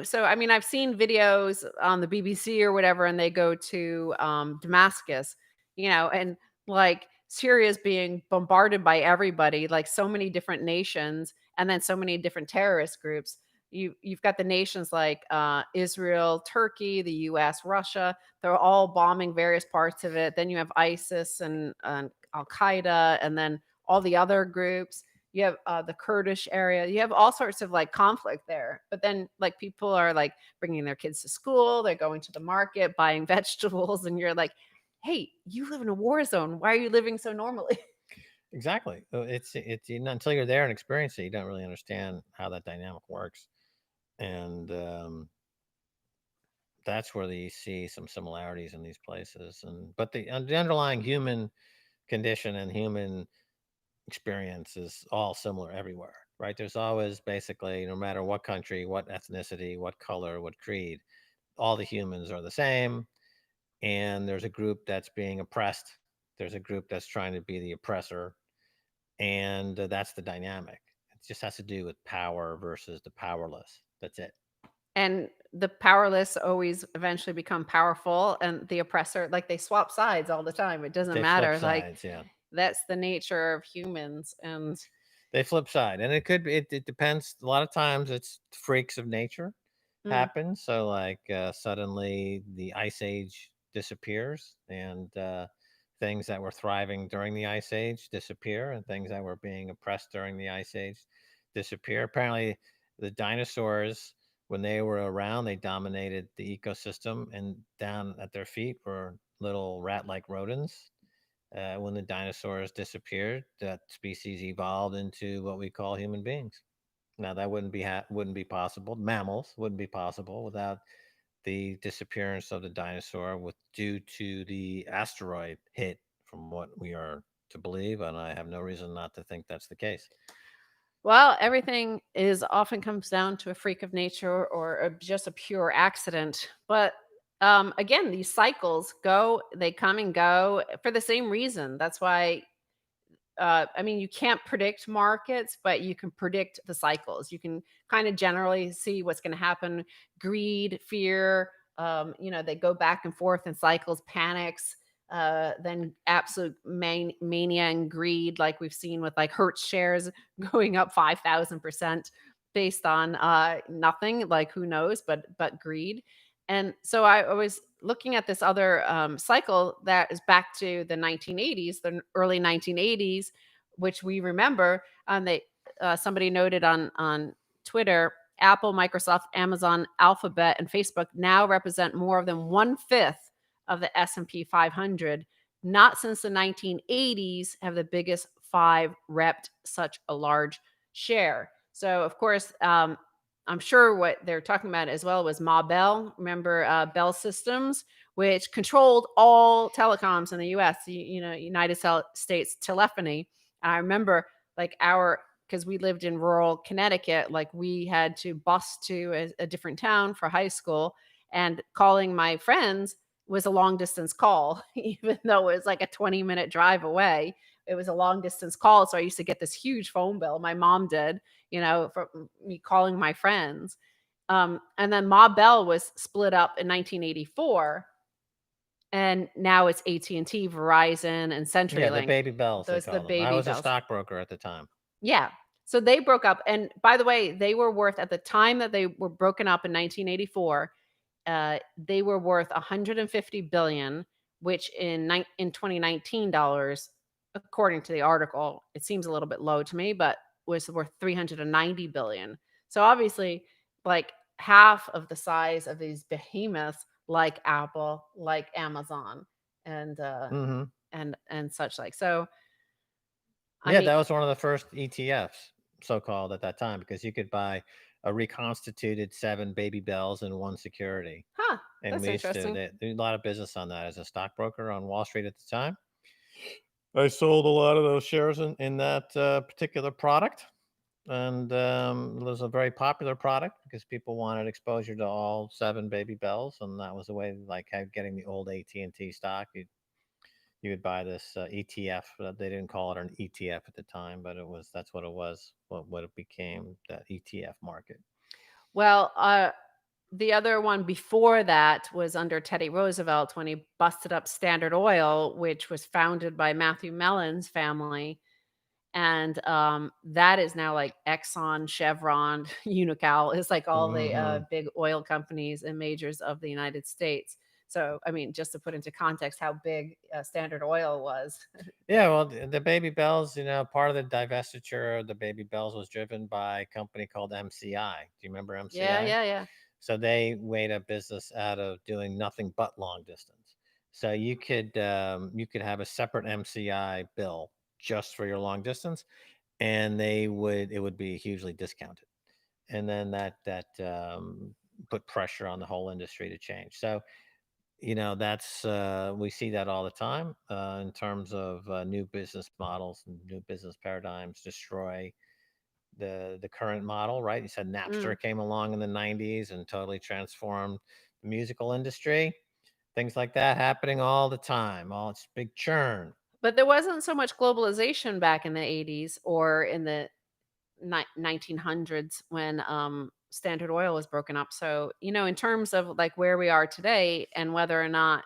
so I mean, I've seen videos on the BBC or whatever, and they go to Damascus, and like Syria is being bombarded by everybody, like so many different nations, and then so many different terrorist groups. You've got the nations like Israel, Turkey, the US, Russia. They're all bombing various parts of it. Then you have ISIS and Al Qaeda, and then all the other groups. You have the Kurdish area. You have all sorts of like conflict there. But then like people are like bringing their kids to school. They're going to the market, buying vegetables, and you're like, hey, you live in a war zone. Why are you living so normally? Exactly. Until you're there and experience it, you don't really understand how that dynamic works. And that's where you see some similarities in these places. And but the underlying human condition and human experience is all similar everywhere, right? There's always basically, no matter what country, what ethnicity, what color, what creed, all the humans are the same. And there's a group that's being oppressed. There's a group that's trying to be the oppressor, and that's the dynamic. It just has to do with power versus the powerless. That's it. And the powerless always eventually become powerful, and the oppressor, like they swap sides all the time. It doesn't They flip matter. Like sides, yeah. that's the nature of humans. And They flip side, and it could be. It depends. A lot of times, it's freaks of nature mm, happen. So, like suddenly, the ice age disappears, and things that were thriving during the ice age disappear, and things that were being oppressed during the ice age disappear. Apparently, the dinosaurs, when they were around, they dominated the ecosystem, and down at their feet were little rat-like rodents. When the dinosaurs disappeared, that species evolved into what we call human beings. Now that wouldn't be possible. Mammals wouldn't be possible without the disappearance of the dinosaur, with due to the asteroid hit, from what we are to believe, and I have no reason not to think that's the case. well, everything is often comes down to a freak of nature or just a pure accident. But again, these cycles they come and go for the same reason. That's why I mean, you can't predict markets, but you can predict the cycles. You can kind of generally see what's going to happen. Greed, fear, they go back and forth in cycles, panics, then absolute mania and greed, like we've seen with like Hertz shares going up 5,000% based on nothing, like who knows, but greed. And so I was looking at this other cycle that is back to the 1980s, the early 1980s, which we remember. And they somebody noted on Twitter, Apple, Microsoft, Amazon, Alphabet, and Facebook now represent more than 1/5 of the S&P 500. Not since the 1980s have the biggest five repped such a large share. So, of course, I'm sure what they're talking about as well was Ma Bell. Remember Bell Systems, which controlled all telecoms in the U.S. United States telephony. And I remember like because we lived in rural Connecticut, like we had to bus to a different town for high school, and calling my friends was a long distance call, even though it was like a 20-minute drive away. It was a long distance call. So I used to get this huge phone bill. My mom did, for me calling my friends. And then Ma Bell was split up in 1984, and now it's AT&T, Verizon, and Yeah, the CenturyLink. baby bells, they Those the call them. I baby was a bells. stockbroker at the time. Yeah. So they broke up, and by the way, they were worth at the time that they were broken up in 1984, they were worth 150 billion, which in 2019 dollars, according to the article, it seems a little bit low to me, but was worth 390 billion. So obviously, like half of the size of these behemoths like Apple, like Amazon, and Mhm. such like. So I Yeah, mean, that was one of the first ETFs, so-called at that time, because you could buy a reconstituted 7 baby bells in one security. huh, And that's we used to interesting. do a lot of business on that as a stockbroker on Wall Street at the time. I sold a lot of those shares in that particular product, and it was a very popular product because people wanted exposure to all 7 baby bells, and that was a way like getting the old AT&T stock. You would buy this ETF. They didn't call it an ETF at the time, but that's what it was. What it became, that ETF market. Well, the other one before that was under Teddy Roosevelt when he busted up Standard Oil, which was founded by Matthew Mellon's family. And that is now like Exxon, Chevron, Unocal. It's like all the Hmm. big oil companies and majors of the United States. So, I mean, just to put into context how big Standard Oil was. Yeah, well, the baby bells, part of the divestiture of the baby bells was driven by a company called MCI. Do you remember Yeah, MCI? yeah, yeah. So they made a business out of doing nothing but long distance. So you could have a separate MCI bill just for your long distance, and it would be hugely discounted, and then that put pressure on the whole industry to change. So that's we see that all the time in terms of new business models and new business paradigms destroy the current model, right? You said Mm. Napster came along in the 90s and totally transformed the musical industry. Things like that happening all the time. All it's big churn. But there wasn't so much globalization back in the 80s or in the 1900s when Standard Oil was broken up. So, in terms of like where we are today and whether or not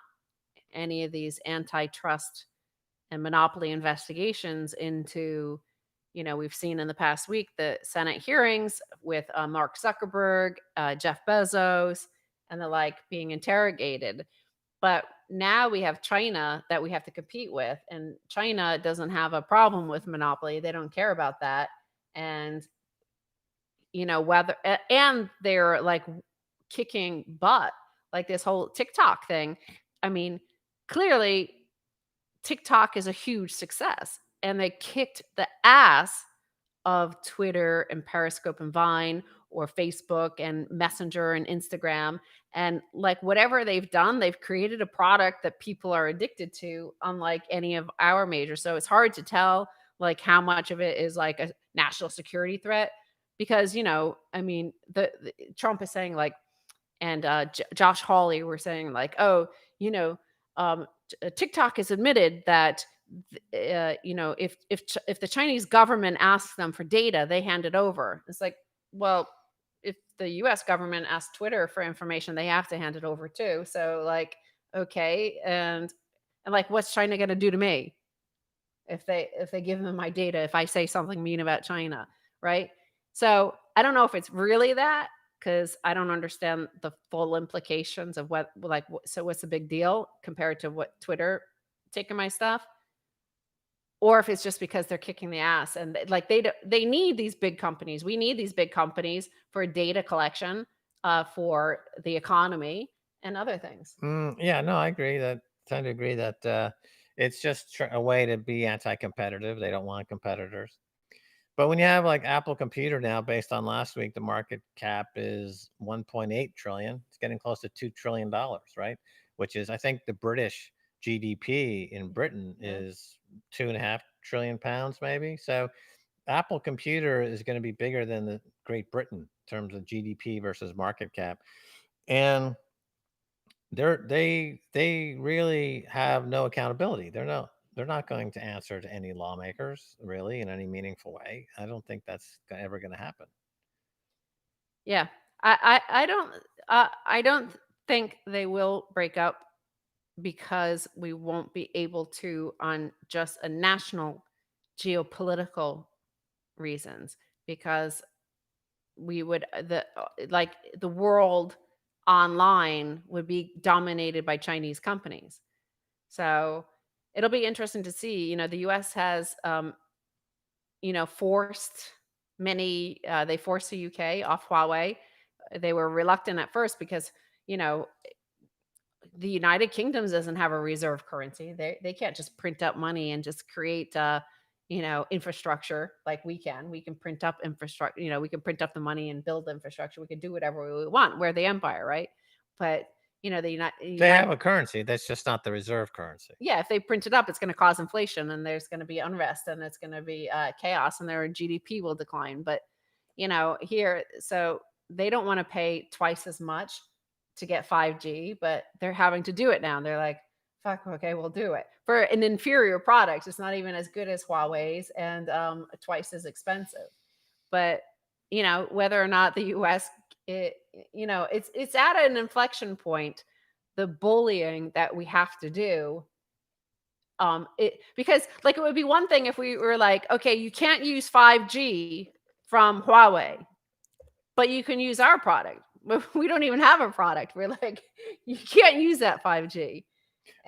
any of these antitrust and monopoly investigations into, we've seen in the past week the Senate hearings with Mark Zuckerberg, Jeff Bezos, and the like being interrogated. But now we have China that we have to compete with, and China doesn't have a problem with monopoly. They don't care about that. And and they're like kicking butt, like this whole TikTok thing. I mean, clearly TikTok is a huge success, and they kicked the ass of Twitter and Periscope and Vine or Facebook and Messenger and Instagram. And like whatever they've done, they've created a product that people are addicted to, unlike any of our majors. So it's hard to tell like how much of it is like a national security threat because, I mean, the Trump is saying like, and Josh Hawley were saying like, oh, you know, TikTok has admitted that if the Chinese government asks them for data, they hand it over. It's like, well, if the U.S. government asks Twitter for information, they have to hand it over too. So like, okay, and like, what's China going to do to me if they give them my data if I say something mean about China, right? So I don't know if it's really that because I don't understand the full implications of what like so what's the big deal compared to what Twitter taking my stuff or if it's just because they're kicking the ass and like they need these big companies. We need these big companies for data collection, for the economy and other things. Yeah, no, I agree. Tend to agree that it's just a way to be anti-competitive. They don't want competitors. But when you have like Apple Computer now, based on last week, the market cap is 1.8 trillion. It's getting close to $2 trillion, right? Which is, I think, the British GDP in Britain Yeah. is 2.5 trillion pounds, maybe. So Apple Computer is going to be bigger than the Great Britain in terms of GDP versus market cap, and they really have no accountability. They're not going to answer to any lawmakers really in any meaningful way. I don't think that's ever going to happen. Yeah. I don't think they will break up because we won't be able to on just a national geopolitical reasons because we would like the world online would be dominated by Chinese companies. So it'll be interesting to see. The US has forced they forced the UK off Huawei. They were reluctant at first because, you know, the United Kingdom doesn't have a reserve currency. They can't just print up money and just create infrastructure like we can. We can print up infrastructure, we can print up the money and build infrastructure. We can do whatever we want. We're the empire, right? But the They United have a currency. That's just not the reserve currency. yeah, if they print it up, it's going to cause inflation and there's going to be unrest and it's going to be chaos and their GDP will decline. But, here, so they don't want to pay twice as much to get 5G, but they're having to do it now. They're like, fuck, okay, we'll do it for an inferior product. It's not even as good as Huawei's and twice as expensive. But, whether or not the US, it, it's at an inflection point, the bullying that we have to do it because like it would be one thing if we were like, okay, you can't use 5G from Huawei, but you can use our product. But we don't even have a product. We're like, you can't use that 5G.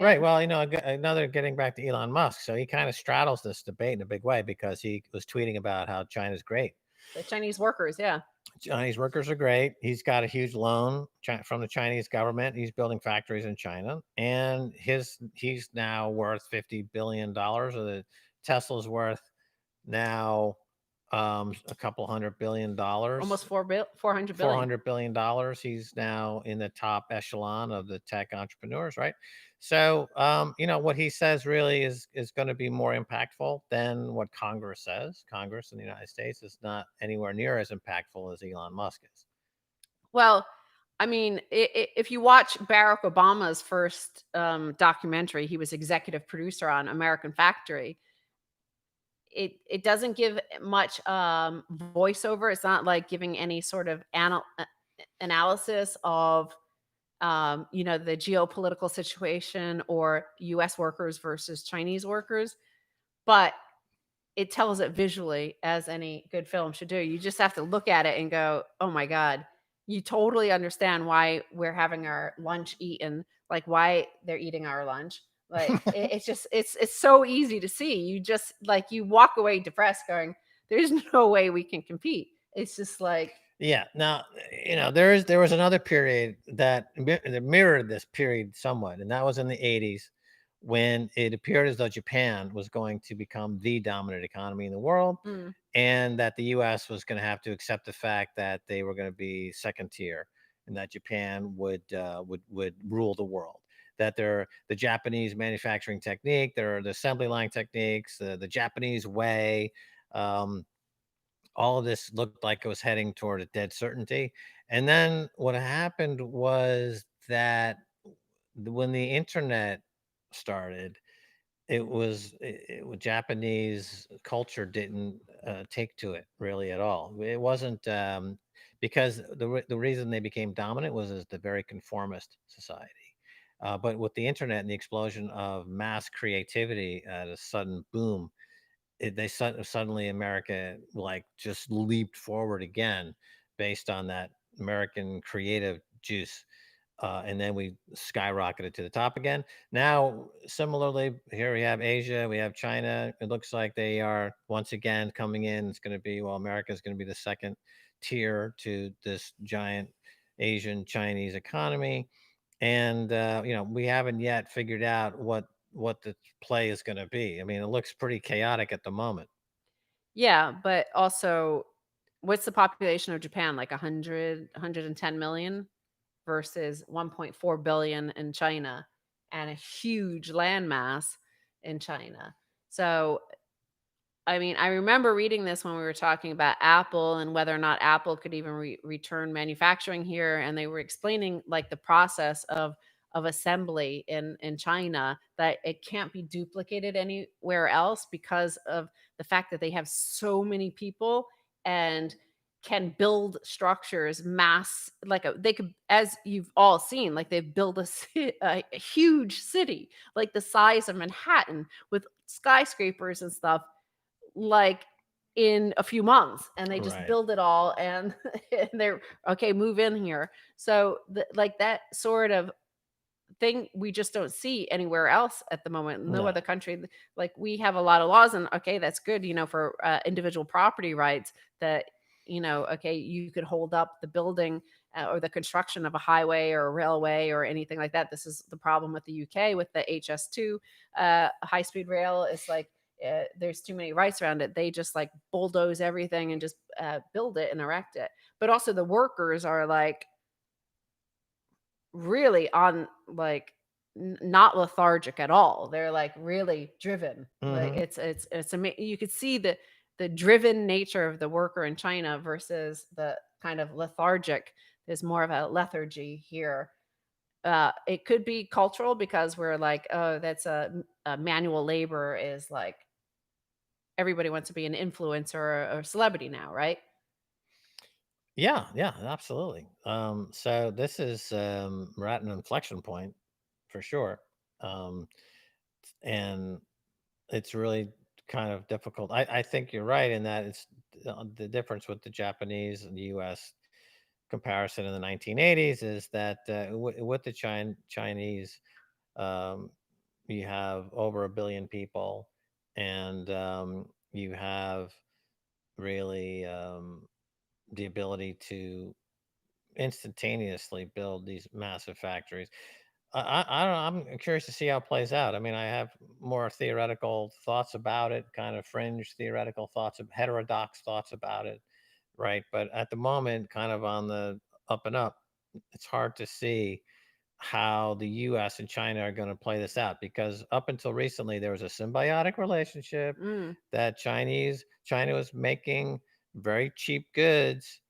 Right. And Well, another getting back to Elon Musk. So he kind of straddles this debate in a big way because he was tweeting about how China's great. the Chinese workers, yeah. Chinese workers are great. He's got a huge loan from the Chinese government. He's building factories in China, and he's now worth $50 billion. Or the Tesla's worth now a couple $100 billion. Almost 400 four billion. hundred billion dollars. He's now in the top echelon of the tech entrepreneurs, right? So, what he says really is going to be more impactful than what Congress says. Congress in the United States is not anywhere near as impactful as Elon Musk is. Well, I mean, if you watch Barack Obama's first documentary, he was executive producer on American Factory. It doesn't give much voiceover. It's not like giving any sort of analysis of the geopolitical situation or US workers versus Chinese workers, but it tells it visually as any good film should do. You just have to look at it and go, "Oh my god." You totally understand why we're having our lunch eaten, like why they're eating our lunch. Like it's just it's so easy to see. You just like you walk away depressed going, "There's no way we can compete." It's just like, Yeah. Now, there was another period that mirrored this period somewhat, and that was in the '80s when it appeared as though Japan was going to become the dominant economy in the world, mm, and that the U.S. was going to have to accept the fact that they were going to be second tier, and that Japan would rule the world. That the Japanese manufacturing technique, the assembly line techniques, the Japanese way. Um, all of this looked like it was heading toward a dead certainty. And then what happened was that when the internet started, Japanese culture didn't take to it really at all. It wasn't because the reason they became dominant was as the very conformist society. But with the internet and the explosion of mass creativity at a sudden boom, suddenly America like just leaped forward again based on that American creative juice. And then we skyrocketed to the top again. Now, similarly, here we have Asia, we have China. It looks like they are once again coming in. It's going to be, well, America is going to be the second tier to this giant Asian Chinese economy. And we haven't yet figured out what the play is going to be. I mean, it looks pretty chaotic at the moment. yeah, but also what's the population of Japan? Like 110 million versus 1.4 billion in China and a huge landmass in China. So, I mean, I remember reading this when we were talking about Apple and whether or not Apple could even return manufacturing here, and they were explaining like the process of assembly in China that it can't be duplicated anywhere else because of the fact that they have so many people and can build structures like they could, as you've all seen, like they've built a huge city like the size of Manhattan with skyscrapers and stuff, like in a few months, and they just Right. build it all, and, and they're okay, move in here. So like that sort of thing we just don't see anywhere else at the moment. No No. other country, like we have a lot of laws, and okay, that's good, for individual property rights. That okay, you could hold up the building or the construction of a highway or a railway or anything like that. This is the problem with the UK with the HS2 high speed rail. Is like there's too many rights around it. They just like bulldoze everything and just build it and erect it. But also the workers are like really on, like, not lethargic at all. They're, like, really driven. Like, Hmm. you could see the driven nature of the worker in China versus the kind of lethargic. There's more of a lethargy here. It could be cultural because we're like, "Oh, that's a manual labor is, like" everybody wants to be an influencer or celebrity now, right? Yeah, yeah, absolutely. So this is we're at an inflection point for sure. Um, and it's really kind of difficult. I think you're right in that it's the difference with the Japanese and the U.S. comparison in the 1980s is that with the Chinese, um, you have over 1 billion people, and you have really the ability to instantaneously build these massive factories. I don't know, I'm curious to see how it plays out. I mean, I have more theoretical thoughts about it, kind of fringe theoretical thoughts, of heterodox thoughts about it, right? But at the moment, kind of on the up and up, it's hard to see how the US and China are going to play this out, because up until recently there was a symbiotic relationship Mm, that China was making very cheap goods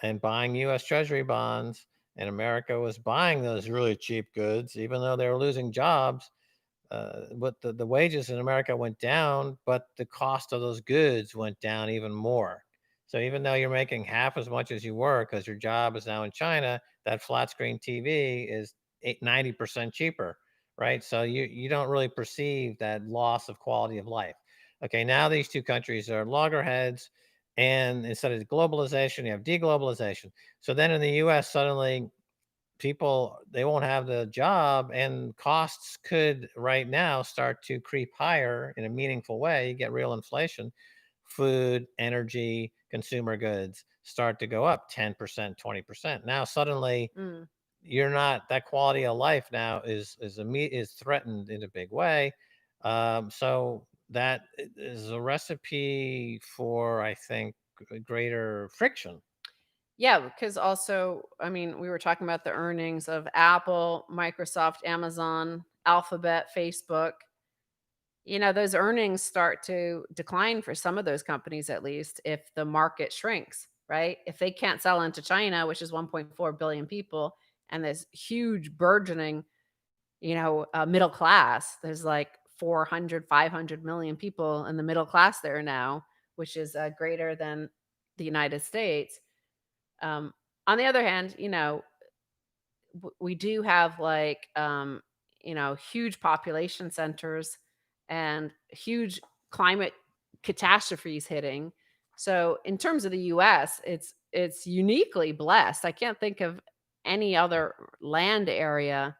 and buying US Treasury bonds, and America was buying those really cheap goods, even though they were losing jobs. But the wages in America went down, but the cost of those goods went down even more. So even though you're making half as much as you were because your job is now in China, that flat screen TV is 90% cheaper, right? So you don't really perceive that loss of quality of life. Okay, now these two countries are loggerheads, and instead of globalization, you have deglobalization. So then in the US, suddenly people, they won't have the job, and costs could right now start to creep higher in a meaningful way. You get real inflation. Food, energy, consumer goods start to go up 10%, 20%. Now suddenly mm. you're not, that quality of life now is threatened in a big way. So that is a recipe for, I think, greater friction. Yeah, because also, I mean, we were talking about the earnings of Apple, Microsoft, Amazon, Alphabet, Facebook. Those earnings start to decline for some of those companies, at least if the market shrinks, right? If they can't sell into China, which is 1.4 billion people, and this huge burgeoning, middle class, there's like 400, 500 million people in the middle class there now, which is greater than the United States. Um, on the other hand, we do have like huge population centers and huge climate catastrophes hitting. So in terms of the US, it's uniquely blessed. I can't think of any other land area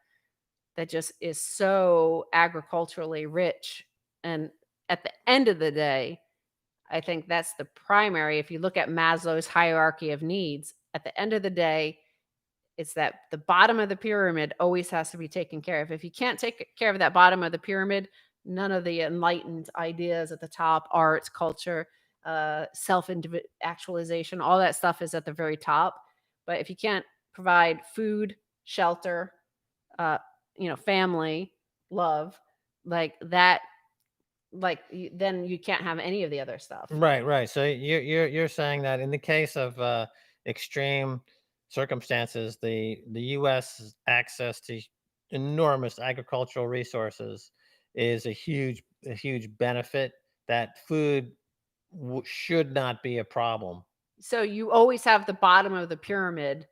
that just is so agriculturally rich. And at the end of the day, I think that's the primary. If you look at Maslow's hierarchy of needs, at the end of the day, it's that the bottom of the pyramid always has to be taken care of. If you can't take care of that bottom of the pyramid, none of the enlightened ideas at the top, arts, culture, self actualization, all that stuff is at the very top. But if you can't provide food, shelter, uh, family, love, like that, then you can't have any of the other stuff. Right, right. So you're saying that in the case of extreme circumstances, the U.S.'s access to enormous agricultural resources is a huge benefit. That food should not be a problem. So you always have the bottom of the pyramid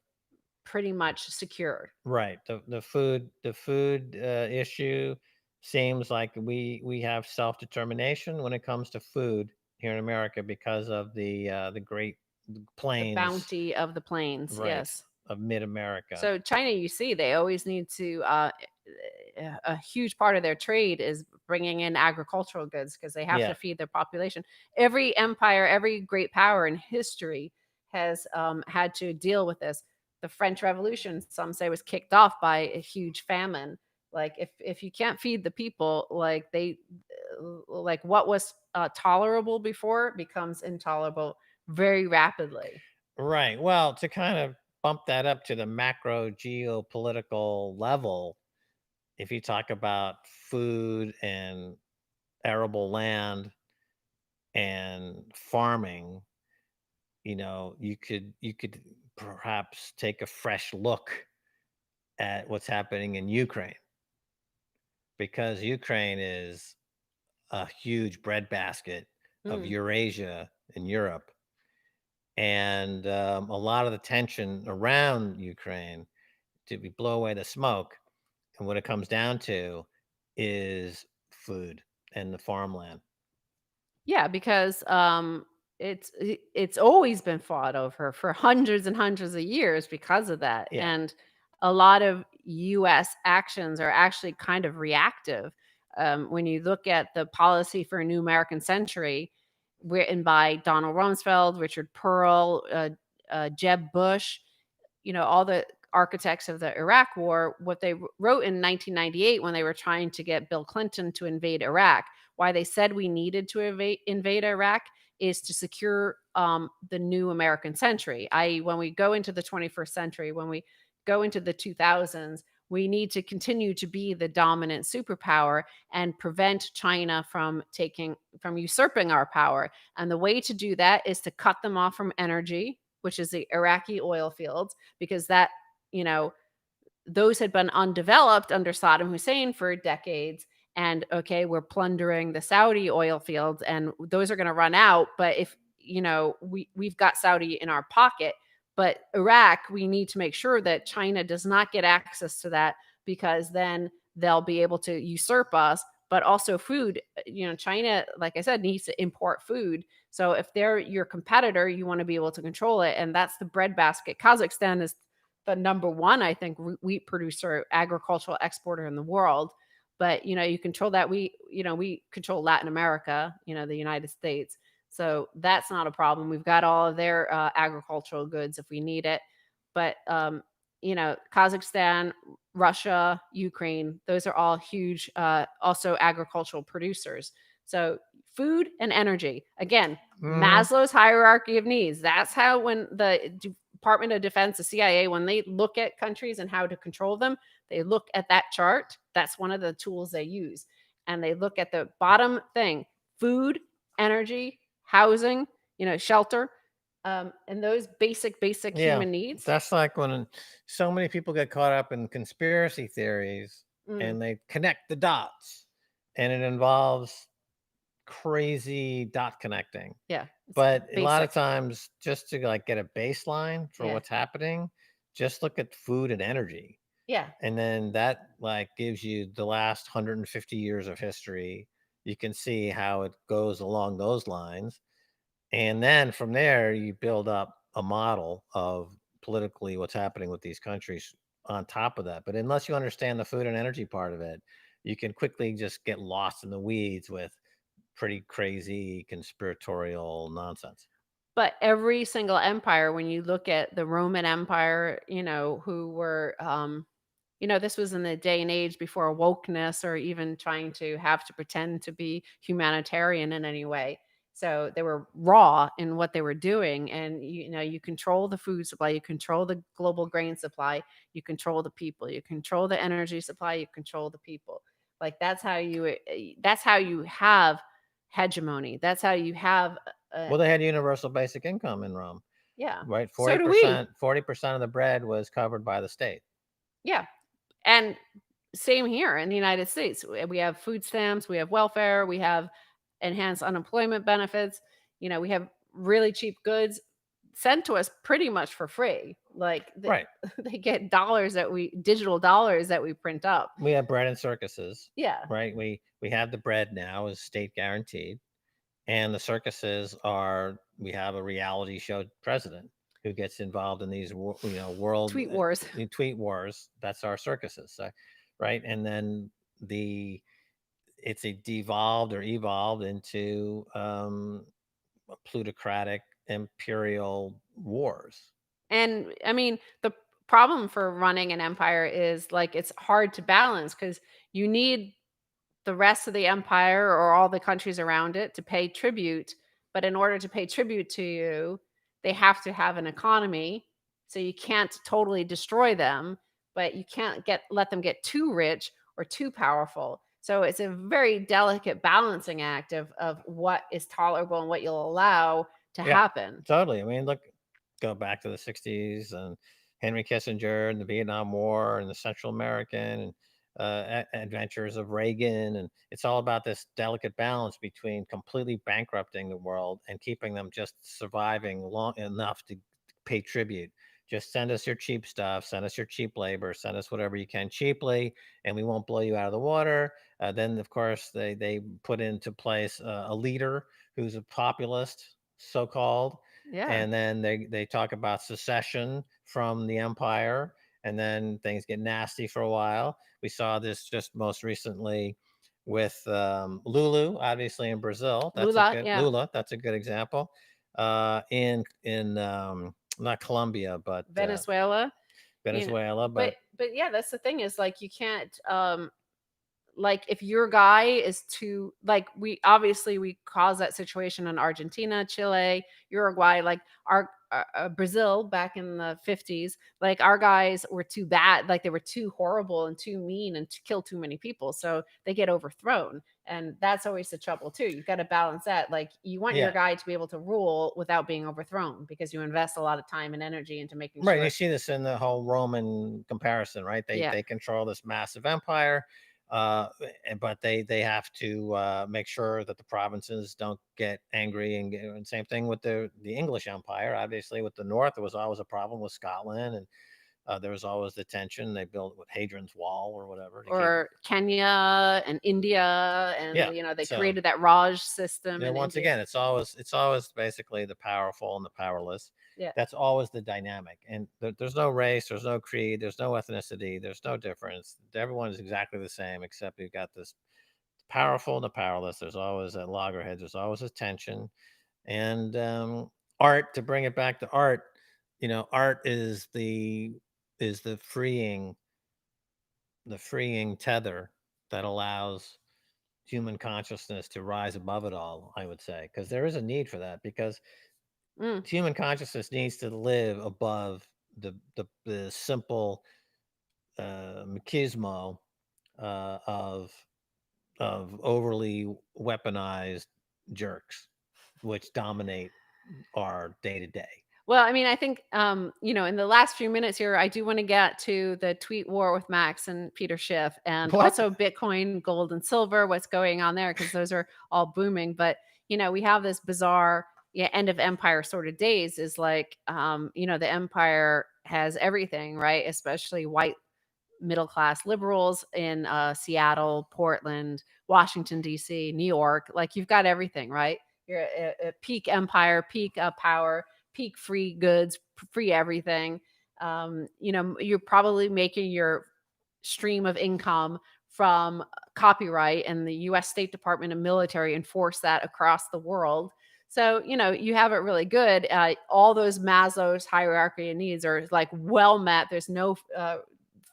pretty much secured. Right. The food issue seems like we have self-determination when it comes to food here in America because of the Great The Plains, bounty of the plains, right, yes. of mid-America. So China, you see, they always need to a huge part of their trade is bringing in agricultural goods because they have to Yeah. feed their population. Every empire, every great power in history has had to deal with this. The French Revolution, some say, was kicked off by a huge famine. Like if you can't feed the people, like like what was tolerable before becomes intolerable very rapidly. Right. Well, to kind of bump that up to the macro geopolitical level, if you talk about food and arable land and farming, you could perhaps take a fresh look at what's happening in Ukraine because Ukraine is a huge breadbasket of Mm. Eurasia and Europe, and a lot of the tension around Ukraine to be blow away the smoke, and what it comes down to is food and the farmland. Yeah, because, it's always been fought over for hundreds and hundreds of years because of that, Yeah. and a lot of US actions are actually kind of reactive. When you look at the policy for a new American century, written by Donald Rumsfeld, Richard Pearl, Jeb Bush, all the architects of the Iraq war, what they wrote in 1998 when they were trying to get Bill Clinton to invade Iraq, why they said we needed to invade Iraq is to secure the new American century, i.e., when we go into the 21st century, when we go into the 2000s, we need to continue to be the dominant superpower and prevent China from usurping our power. And the way to do that is to cut them off from energy, which is the Iraqi oil fields, because you know, those had been undeveloped under Saddam Hussein for decades. And okay, we're plundering the Saudi oil fields and those are going to run out. But if, we've got Saudi in our pocket, but Iraq, we need to make sure that China does not get access to that because then they'll be able to usurp us. But also food, China, like I said, needs to import food. So if they're your competitor, you want to be able to control it. And that's the breadbasket. Kazakhstan is the number one, I think, wheat producer, agricultural exporter in the world. But you control that. We control Latin America, the United States. So that's not a problem. We've got all of their agricultural goods if we need it. But Kazakhstan, Russia, Ukraine, those are all huge, also agricultural producers. So food and energy. Again, Mhm. Maslow's hierarchy of needs. That's how when the Department of Defense, the CIA, when they look at countries and how to control them, they look at that chart. That's one of the tools they use. And they look at the bottom thing: food, energy, housing, shelter, and those basic Yeah, human needs. that's like when so many people get caught up in conspiracy theories Mm, and they connect the dots, and it involves crazy dot connecting. yeah, it's But a lot of basic. times, just to like get a baseline for Yeah, what's happening, just look at food and energy. yeah. And then that like gives you the last 150 years of history. You can see how it goes along those lines. And then from there, you build up a model of politically what's happening with these countries on top of that. But unless you understand the food and energy part of it, you can quickly just get lost in the weeds with pretty crazy conspiratorial nonsense. But every single empire, when you look at the Roman Empire, who were, this was in the day and age before wokeness or even trying to have to pretend to be humanitarian in any way. So they were raw in what they were doing. And, you control the food supply, you control the global grain supply, you control the people, you control the energy supply, you control the people. Like that's how you have hegemony. That's how you have, uh, Well, they had universal basic income in Rome, yeah. right? So do we. 40% of the bread was covered by the state. Yeah. And same here in the United States. We have food stamps, we have welfare, we have enhanced unemployment benefits, we have really cheap goods. sent to us pretty much for free. Like Right. they get dollars that we digital dollars that we print up. We have bread and circuses, Yeah. right? We have the bread now is state guaranteed, and the circuses are we have a reality show president who gets involved in these world Tweet wars. tweet wars. That's our circuses, right? And then the it's a devolved or evolved into plutocratic imperial wars. And I mean, the problem for running an empire is like it's hard to balance because you need the rest of the empire or all the countries around it to pay tribute. But in order to pay tribute to you, they have to have an economy. So you can't totally destroy them, but you can't let them get too rich or too powerful. So it's a very delicate balancing act of what is tolerable and what you'll allow to Yeah, happen. totally. I mean, look, go back to the 60s and Henry Kissinger and the Vietnam War and the Central American and adventures of Reagan. And it's all about this delicate balance between completely bankrupting the world and keeping them just surviving long enough to pay tribute. Just send us your cheap stuff, send us your cheap labor, send us whatever you can cheaply, and we won't blow you out of the water. Then, of course, they put into place a leader who's a populist, so called, Yeah. and then they talk about secession from the empire, and then things get nasty for a while. We saw this just most recently with Lulu, obviously in Brazil. That's a Lula, good yeah. Lula. That's a good example. In not Colombia, but Venezuela, you know, Venezuela. but But yeah, that's the thing is like you can't like if your guy is too like we obviously we cause that situation in Argentina, Chile, Uruguay, like our Brazil back in the 50s, like our guys were too bad, like they were too horrible and too mean and to kill too many people, so they get overthrown. And that's always the trouble too. You've got to balance that. Like you want your yeah, guy to be able to rule without being overthrown because you invest a lot of time and energy into making right. You sure. see this in the whole Roman comparison, right? Yeah. They control this massive empire, but they have to make sure that the provinces don't get angry. And same thing with the English Empire. Obviously, with the North, there was always a problem with Scotland, and there was always the tension. They built with Hadrian's Wall or whatever to keep. Or Kenya and India, and Yeah. they So created that Raj system in once India. again, it's always basically the powerful and the powerless. Yeah. That's always the dynamic, and there's no race, there's no creed, there's no ethnicity, there's no difference. Everyone is exactly the same, except you've got this powerful and the powerless. There's always at loggerheads. There's always a tension, and art. To bring it back to art, art is the freeing tether that allows human consciousness to rise above it all, I would say, because there is a need for that, because Mm. human consciousness needs to live above the simple machismo of overly weaponized jerks which dominate our day to day. Well, I mean, I think, in the last few minutes here, I do want to get to the tweet war with Max and Peter Schiff, and What? also Bitcoin, gold, and silver. What's going on there? Because those are all booming. But we have this bizarre, yeah, end of empire sort of days. Is like, the empire has everything, right? Especially white middle class liberals in Seattle, Portland, Washington D.C., New York. Like you've got everything, right? You're at peak empire, peak power, peak free goods, free everything. You're probably making your stream of income from copyright, and the U.S. State Department and military enforce that across the world. So you have it really good. All those Maslow's hierarchy of needs are like well met. There's no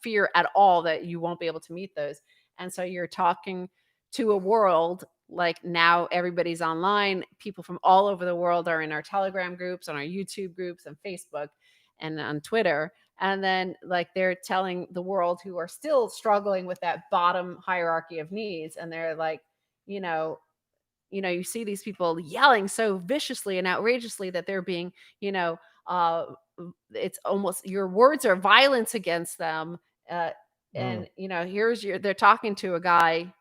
fear at all that you won't be able to meet those. And so you're talking to a world like now everybody's online. People from all over the world are in our Telegram groups, on our YouTube groups, and Facebook, and on Twitter. And then like they're telling the world who are still struggling with that bottom hierarchy of needs, and they're like, you know, you see these people yelling so viciously and outrageously that they're being, it's almost your words are violence against them. Uh, Mm, and they're talking to a guy.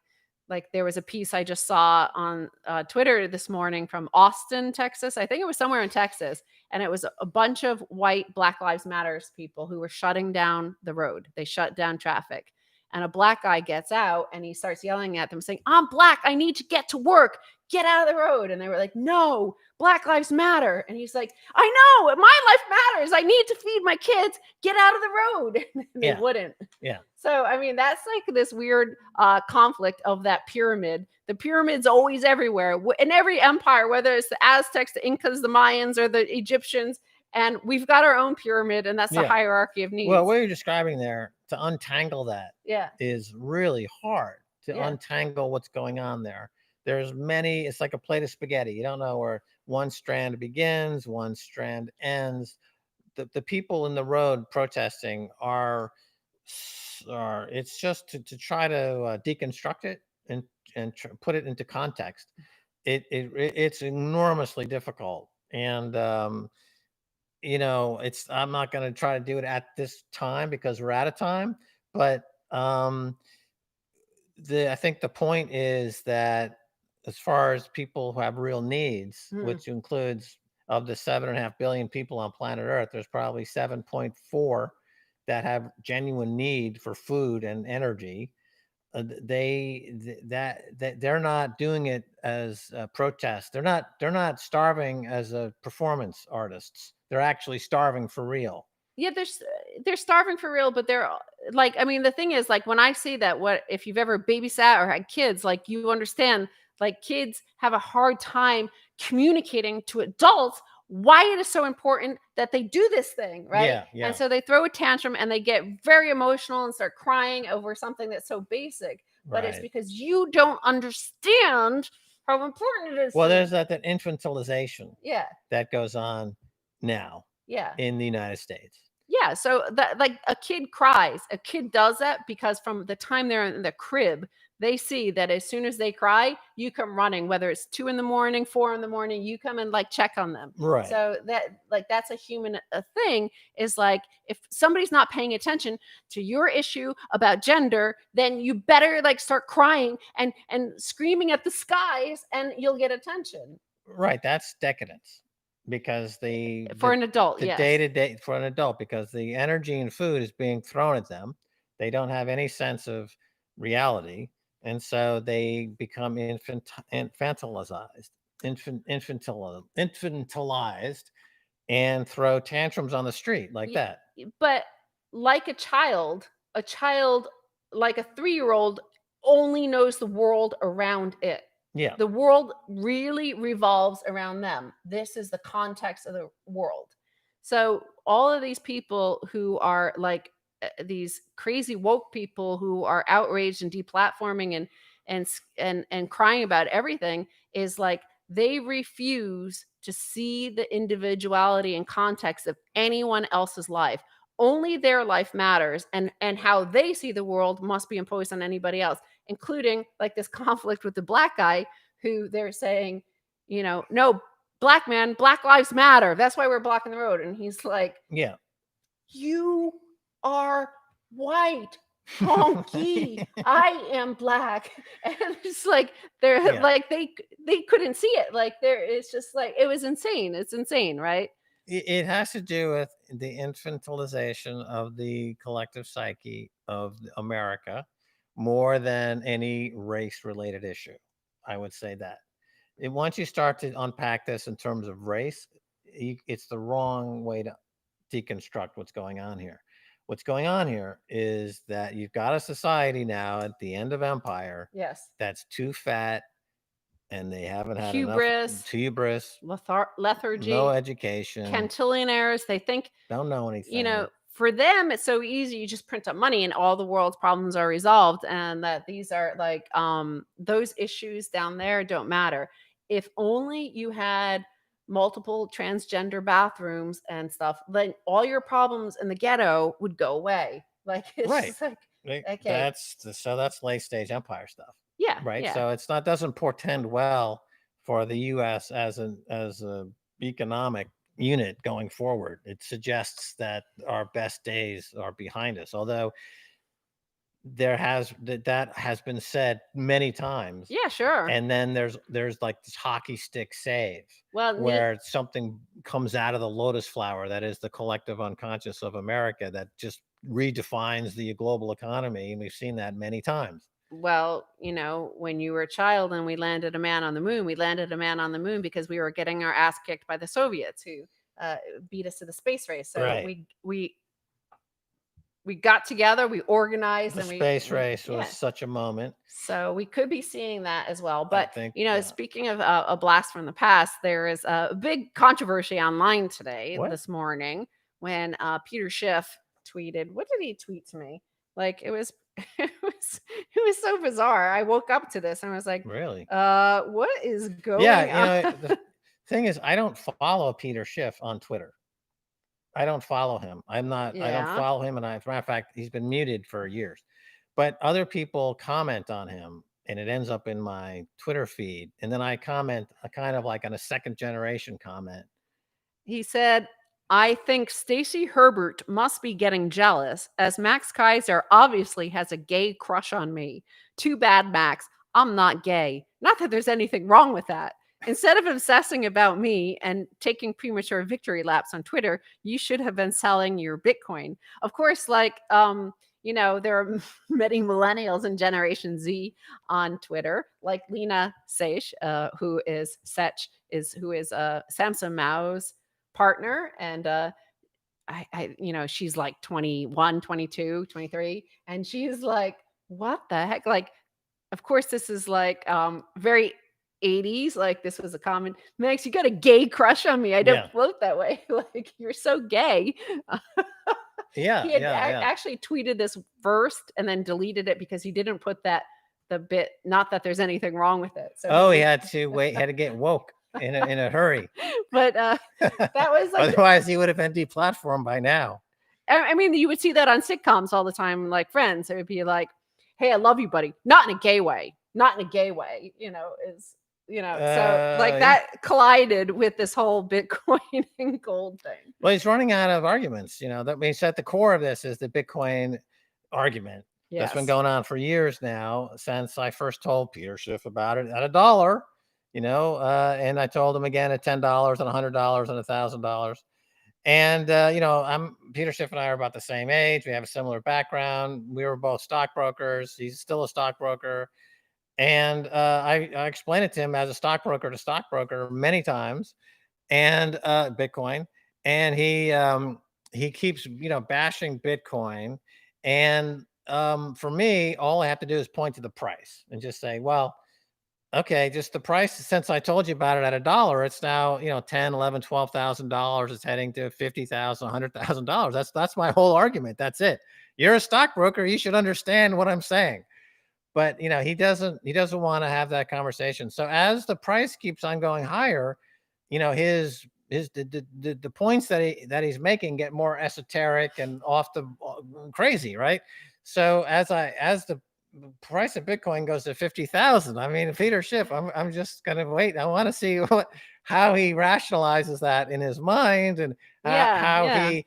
Like there was a piece I just saw on Twitter this morning from Austin, Texas. I think it was somewhere in Texas, and it was a bunch of white Black Lives Matters people who were shutting down the road. They shut down traffic, and a black guy gets out and he starts yelling at them, saying, "I'm black. I need to get to work. Get out of the road." And they were like, "No, Black Lives Matter." And he's like, "I know, my life matters. I need to feed my kids. Get out of the road." And they Yeah. wouldn't. Yeah. So, I mean, that's like this weird conflict of that pyramid. The pyramid's always everywhere in every empire, whether it's the Aztecs, the Incas, the Mayans, or the Egyptians. And we've got our own pyramid, and that's the Yeah. hierarchy of needs. Well, what you're describing there, to untangle that Yeah. is really hard to Yeah. untangle what's going on there. There's many, it's like a plate of spaghetti. You don't know where one strand begins, one strand ends. The people in the road protesting are it's just to try to deconstruct it and put it into context. It's enormously difficult, and it's I'm not going to try to do it at this time because we're out of time. But I think the point is that as far as people who have real needs, Mhm. which includes of the 7.5 billion people on planet Earth, there's probably 7.4 that have genuine need for food and energy. That they're not doing it as a protest. They're not starving as a performance artists. They're actually starving for real. Yeah, they're starving for real, but they're like, I mean, the thing is, like, when I see that, what if you've ever babysat or had kids, like, you understand, like, kids have a hard time communicating to adults why it is so important that they do this thing, right? Yeah, And yeah, so they throw a tantrum and they get very emotional and start crying over something that's so basic, but it's right. because you don't understand how important it is Well, to there's them. that infantilization Yeah, that goes on now yeah. in the United States. Yeah, so that, like, a kid cries. A kid does that because from the time they're in the crib, they see that as soon as they cry, you come running, whether it's 2 in the morning, 4 in the morning, you come and, like, check on them. Right. So that, like, that's a human thing, is like, if somebody's not paying attention to your issue about gender, then you better, like, start crying and screaming at the skies, and you'll get attention. Right, that's decadence because the For the an adult, the yes. day-to-day for an adult because the energy and food is being thrown at them. They don't have any sense of reality, and so they become infantilized and throw tantrums on the street like Ye that. but like a child, like a three-year-old, only knows the world around it. Yeah. The world really revolves around them. This is the context of the world. So, all of these people who are like, these crazy woke people who are outraged and deplatforming and crying about everything, is like they refuse to see the individuality and context of anyone else's life. Only their life matters, and how they see the world must be imposed on anybody else, including like this conflict with the black guy who they're saying, no, black man, Black Lives Matter. That's why we're blocking the road. And he's like, Yeah. "You are white, honky. I am black." And it's like they're Yeah. like they couldn't see it. Like there, it's just like it was insane. It's insane, right? It has to do with the infantilization of the collective psyche of America more than any race related issue. I would say that. Once you start to unpack this in terms of race, it's the wrong way to deconstruct what's going on here. What's going on here is that you've got a society now at the end of empire Yes. that's too fat and they haven't had enough Hubris, hubris, no lethargy, education, cantillionaires. They think, don't know anything. for them, it's so easy. You just print up money and all the world's problems are resolved. And that these are like, those issues down there don't matter. If only you had multiple transgender bathrooms and stuff, then all your problems in the ghetto would go away. Like, it's Right. just like, okay. That's late stage empire stuff. Yeah. Right. Yeah. So it's not doesn't portend well for the US as a economic unit going forward. It suggests that our best days are behind us. Although that has been said many times. Yeah, sure. And then there's like this hockey stick save Well, where something comes out of the lotus flower that is the collective unconscious of America that just redefines the global economy. And we've seen that many times. well, when you were a child and we landed a man on the moon, we landed a man on the moon because we were getting our ass kicked by the Soviets who uh, beat us to the space race. So Right. we got together, we organized, The and space we race was yeah. such a moment. So we could be seeing that as well. I But think, speaking of a blast from the past, there is a big controversy online today, what? this morning, when Peter Schiff tweeted. What did he tweet to me? Like it was, it was so bizarre. I woke up to this and I was like, Really? what is Yeah, going on? the thing is, I don't follow Peter Schiff on Twitter. I don't follow him. I don't Yeah. follow him, and as a matter of fact, he's been muted for years. But other people comment on him, and it ends up in my Twitter feed, and then I comment, kind of like on a second generation comment. He said, I think Stacy Herbert must be getting jealous as Max Kaiser obviously has a gay crush on me. Too bad, Max. I'm not gay. Not that there's anything wrong with that. Instead of obsessing about me and taking premature victory laps on Twitter, you should have been selling your Bitcoin. Of course, there are many millennials and Generation Z on Twitter, like Lena Sage, who is Samson Mao's partner. And she's like 21, 22, 23, and she's like, what the heck? Like, of course this is like very 80s. Like, this was a common, Max, you got a gay crush on me. I don't Yeah, float that way. Like, you're so gay. yeah, He had yeah, yeah. actually tweeted this first and then deleted it because he didn't put that the bit, not that there's anything wrong with it. So Oh, he he had to wait, had to get woke in a hurry. but that was like Otherwise, he would have been deplatformed by now. I mean, you would see that on sitcoms all the time, like Friends. It would be like, "Hey, I love you, buddy." Not in a gay way. Not in a gay way. So like Yeah. that collided with this whole Bitcoin and gold thing. Well, he's running out of arguments. That means at the core of this is the Bitcoin argument that's been Yes. going on for years now, since I first told Peter Schiff about it at $1, and I told him again at $10 and $100 and $1,000. And, I'm Peter Schiff and I are about the same age. We have a similar background. We were both stockbrokers. He's still a stockbroker. And I explained it to him as a stockbroker to stockbroker many times, and Bitcoin. And he keeps, bashing Bitcoin. And for me, all I have to do is point to the price and just say, well, okay, just the price since I told you about it at $1, it's now, 10, 11, $12,000. It's heading to 50,000, $100,000. That's my whole argument. That's it. You're a stockbroker. You should understand what I'm saying. But he doesn't want to have that conversation. So as the price keeps on going higher, the points that he's making get more esoteric and off the crazy, right? So as the price of Bitcoin goes to 50,000, I mean, Peter Schiff, I'm just gonna wait. I want to see how he rationalizes that in his mind, and Yeah, how yeah. he,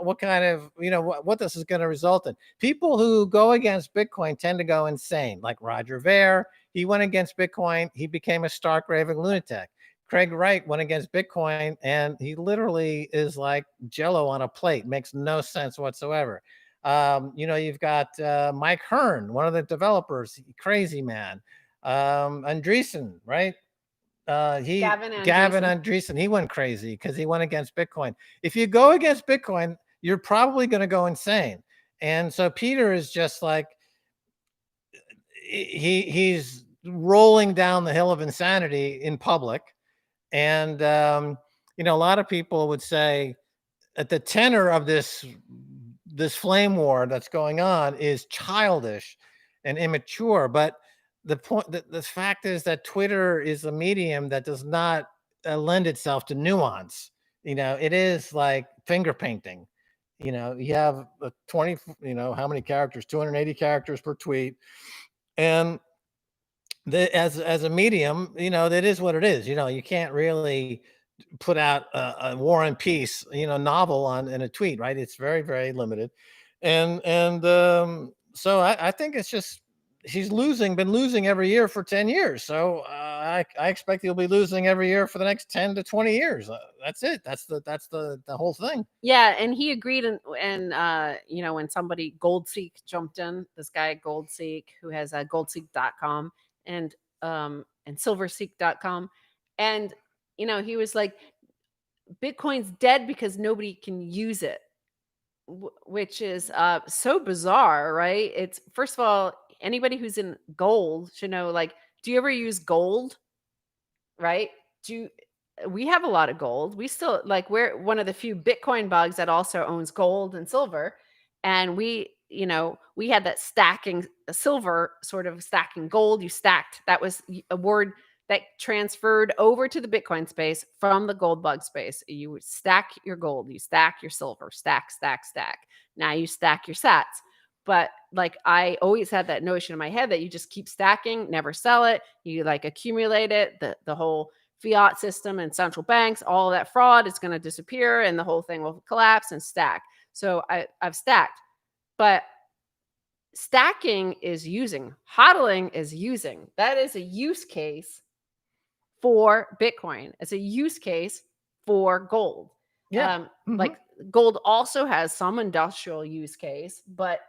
what kind of, what this is going to result in. People who go against Bitcoin tend to go insane. Like Roger Ver, he went against Bitcoin, he became a stark raving lunatic. Craig Wright went against Bitcoin, and he literally is like Jello on a plate. Makes no sense whatsoever. You've got Mike Hearn, one of the developers, crazy man. Andreessen, right? Gavin Gavin Andreessen. Andreessen, he went crazy because he went against Bitcoin. If you go against Bitcoin, you're probably going to go insane. And so Peter is just like, he's rolling down the hill of insanity in public. And a lot of people would say at the tenor of this flame war that's going on is childish and immature. But the fact is that Twitter is a medium that does not lend itself to nuance. It is like finger painting. You have a 20, how many characters? 280 characters per tweet. And as a medium, that is what it is. You can't really put out a War and Peace, novel in a tweet, right? It's very, very limited. And So I think it's just he's been losing every year for 10 years. So I expect he'll be losing every year for the next 10 to 20 years. That's it. That's the whole thing. Yeah, and he agreed, and when somebody Goldseek jumped in, this guy Goldseek who has goldseek.com and silverseek.com, and he was like, Bitcoin's dead because nobody can use it, which is so bizarre, right? It's, first of all, anybody who's in gold should know, like, do you ever use gold? Right? Do We have a lot of gold. We still, like, we're one of the few Bitcoin bugs that also owns gold and silver. And we had that stacking silver, sort of stacking gold. You stacked. That was a word that transferred over to the Bitcoin space from the gold bug space. You would stack your gold, you stack your silver, stack, stack, stack. Now you stack your sats. But like, I always had that notion in my head that you just keep stacking, never sell it. You like accumulate it. The whole fiat system and central banks, all of that fraud is going to disappear and the whole thing will collapse and stack. So I've stacked, but stacking is using, hodling is using. That is a use case for Bitcoin. It's a use case for gold. Yeah. Like, gold also has some industrial use case, but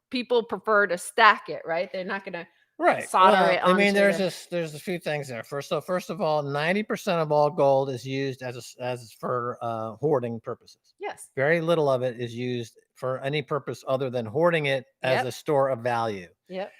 people prefer to stack it, right? They're not going to Right. solder Well, it I mean, onto the. there's a few things there. First of all, 90% of all gold is used as for hoarding purposes. Yes. Very little of it is used for any purpose other than hoarding it as Yep. a store of value. Yep.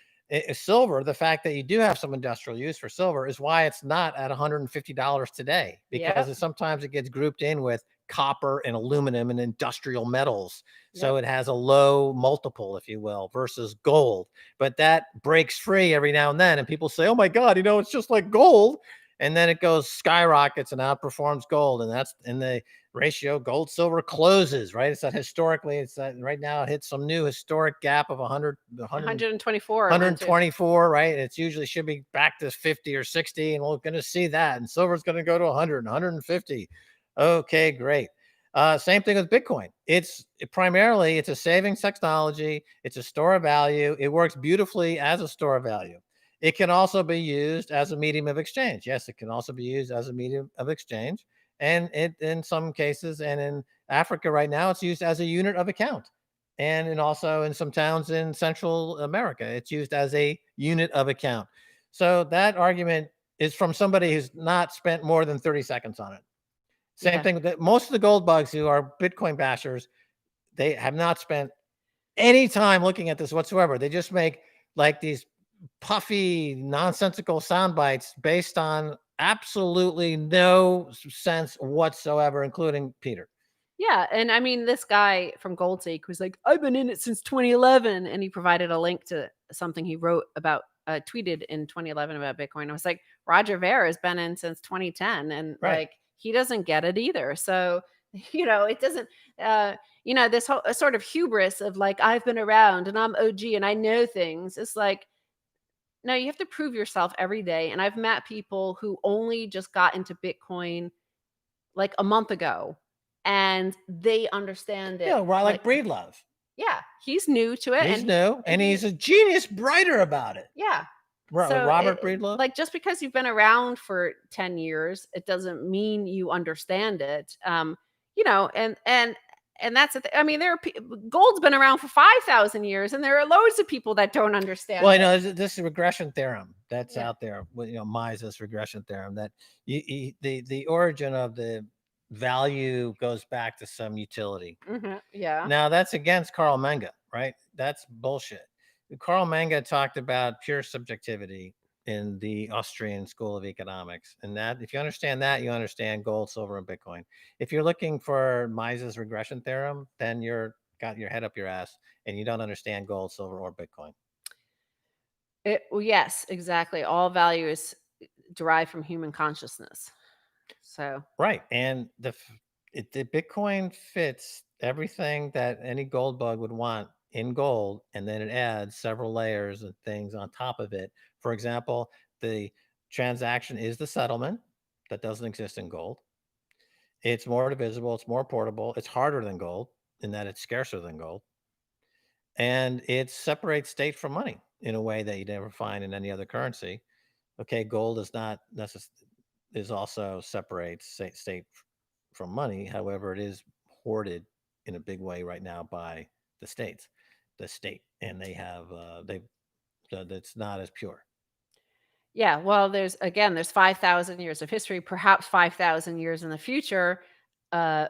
Silver, the fact that you do have some industrial use for silver is why it's not at $150 today, because Yep. sometimes it gets grouped in with copper and aluminum and industrial metals. So Yep. it has a low multiple, if you will, versus gold. But that breaks free every now and then. And people say, oh my God, it's just like gold. And then it goes skyrockets and outperforms gold. And that's in the ratio gold silver closes, right? It's that historically, it's that right now it hits some new historic gap of 124 it went to. 124, right? It's usually should be back to 50 or 60, and we're going to see that. And silver's going to go to 100, 150. Okay, great. Same thing with Bitcoin. Primarily it's a savings technology. It's a store of value. It works beautifully as a store of value. It can also be used as a medium of exchange. Yes, it can also be used as a medium of exchange. And in some cases, and in Africa right now, it's used as a unit of account. And also in some towns in Central America, it's used as a unit of account. So that argument is from somebody who's not spent more than 30 seconds on it. Same Yeah. thing that most of the gold bugs who are Bitcoin bashers, they have not spent any time looking at this whatsoever. They just make like these puffy, nonsensical sound bites based on absolutely no sense whatsoever, including Peter. Yeah, and I mean, this guy from Goldseek was like, "I've been in it since 2011," and he provided a link to something he wrote about, tweeted in 2011 about Bitcoin. I was like, Roger Ver has been in since 2010, and Right. like, he doesn't get it either. So, it doesn't, this whole sort of hubris of like, I've been around and I'm OG and I know things. It's like, no, you have to prove yourself every day. And I've met people who only just got into Bitcoin like a month ago, and they understand it. Yeah, well, Like, like Breedlove. yeah, he's new to it, He's new and and he's a genius writer about it. yeah. So Robert Breedlove. like, just because you've been around for 10 years, it doesn't mean you understand it. And that's the thing. I mean, gold's been around for 5,000 years, and there are loads of people that don't Well, understand it. this regression theorem that's Yeah. out there. Mises regression theorem that the origin of the value goes back to some utility. Yeah. Now that's against Carl Menga, right? That's bullshit. Carl Menga talked about pure subjectivity in the Austrian School of Economics, and that if you understand that, you understand gold, silver, and Bitcoin. If you're looking for Mises regression theorem, then you're got your head up your ass, and you don't understand gold, silver, or Bitcoin. Well, yes, exactly. All value is derived from human consciousness. So, Right, and the Bitcoin fits everything that any gold bug would want in gold, and then it adds several layers and things on top of it. For example, the transaction is the settlement that doesn't exist in gold. It's more divisible, it's more portable, it's harder than gold in that it's scarcer than gold. and it separates state from money in a way that you never find in any other currency. Okay, gold is not is also separates state from money. However, it is hoarded in a big way right now by the state, and they have that's not as pure. Yeah, well, there's 5,000 years of history, perhaps 5,000 years in the future. Uh,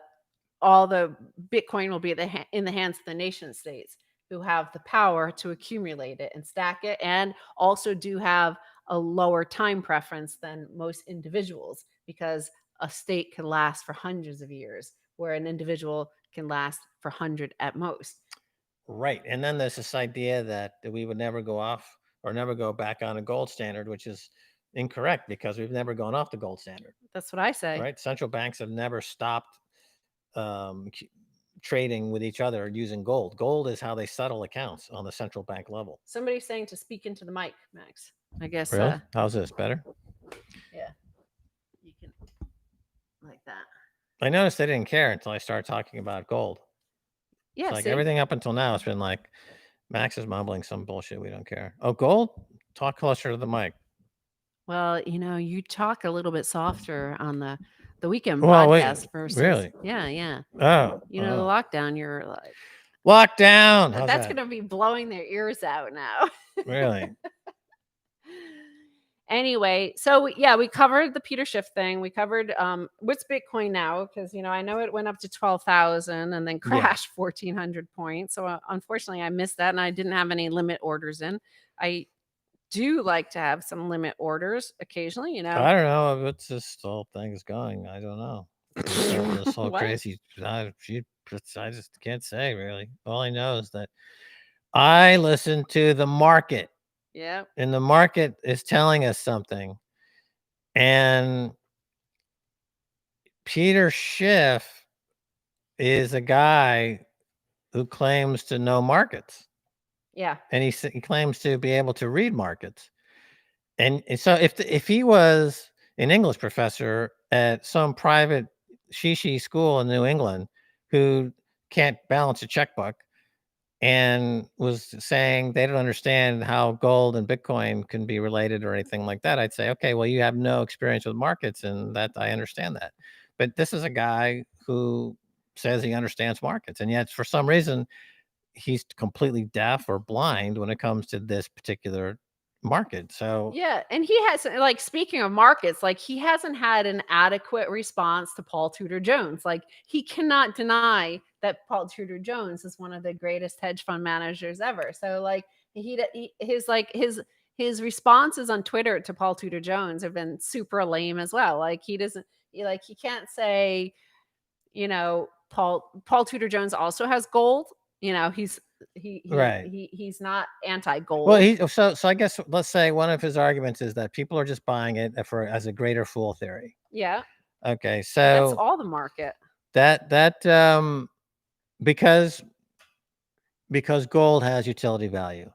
all the Bitcoin will be in the hands of the nation states who have the power to accumulate it and stack it, and also do have a lower time preference than most individuals because a state can last for hundreds of years, where an individual can last for 100 at most. Right. And then there's this idea that we would never go off or never go back on a gold standard, which is incorrect because we've never gone off the gold standard. That's what I say. Right. Central banks have never stopped um, c- trading with each other using gold. Gold is how they settle accounts on the central bank level. Somebody's saying to speak into the mic, Max. I guess, Really? How's this better? yeah, you can like that. I noticed they didn't care until I started talking about gold. It's Yeah, like see? everything up until now, it's been like Max is mumbling some bullshit. We don't care. Oh, gold? Talk closer to the mic. Well, you talk a little bit softer on the weekend Well, wait, podcast versus really? yeah, yeah. Oh, The oh. lockdown, you're like Lockdown. How's that's that? gonna be blowing their ears out now. Really? Anyway, so yeah, we covered the Peter Schiff thing. We covered what's Bitcoin now because I know it went up to 12,000 and then Yeah. crashed 1,400 points. So unfortunately, I missed that, and I didn't have any limit orders in. I do like to have some limit orders occasionally. I don't know if it's this whole thing is going. I don't know. This whole What? crazy. I just can't say really. All I know is that I listen to the market, Yeah. and the market is telling us something. And Peter Schiff is a guy who claims to know markets, Yeah. and he claims to be able to read markets. And so if he was an English professor at some private shishi school in New England who can't balance a checkbook and was saying they don't understand how gold and Bitcoin can be related or anything like that, I'd say, okay, well, you have no experience with markets, and that I understand that. But this is a guy who says he understands markets, and yet for some reason he's completely deaf or blind when it comes to this particular market. So Yeah, and he has like speaking of markets, like he hasn't had an adequate response to Paul Tudor Jones. Like he cannot deny that Paul Tudor Jones is one of the greatest hedge fund managers ever. So like his responses on Twitter to Paul Tudor Jones have been super lame as well. Like he can't say, Paul Tudor Jones also has gold. right. He's not anti-gold. Well, so I guess let's say one of his arguments is that people are just buying it as a greater fool theory. Yeah. Okay, That's so all the market. that because gold has utility value.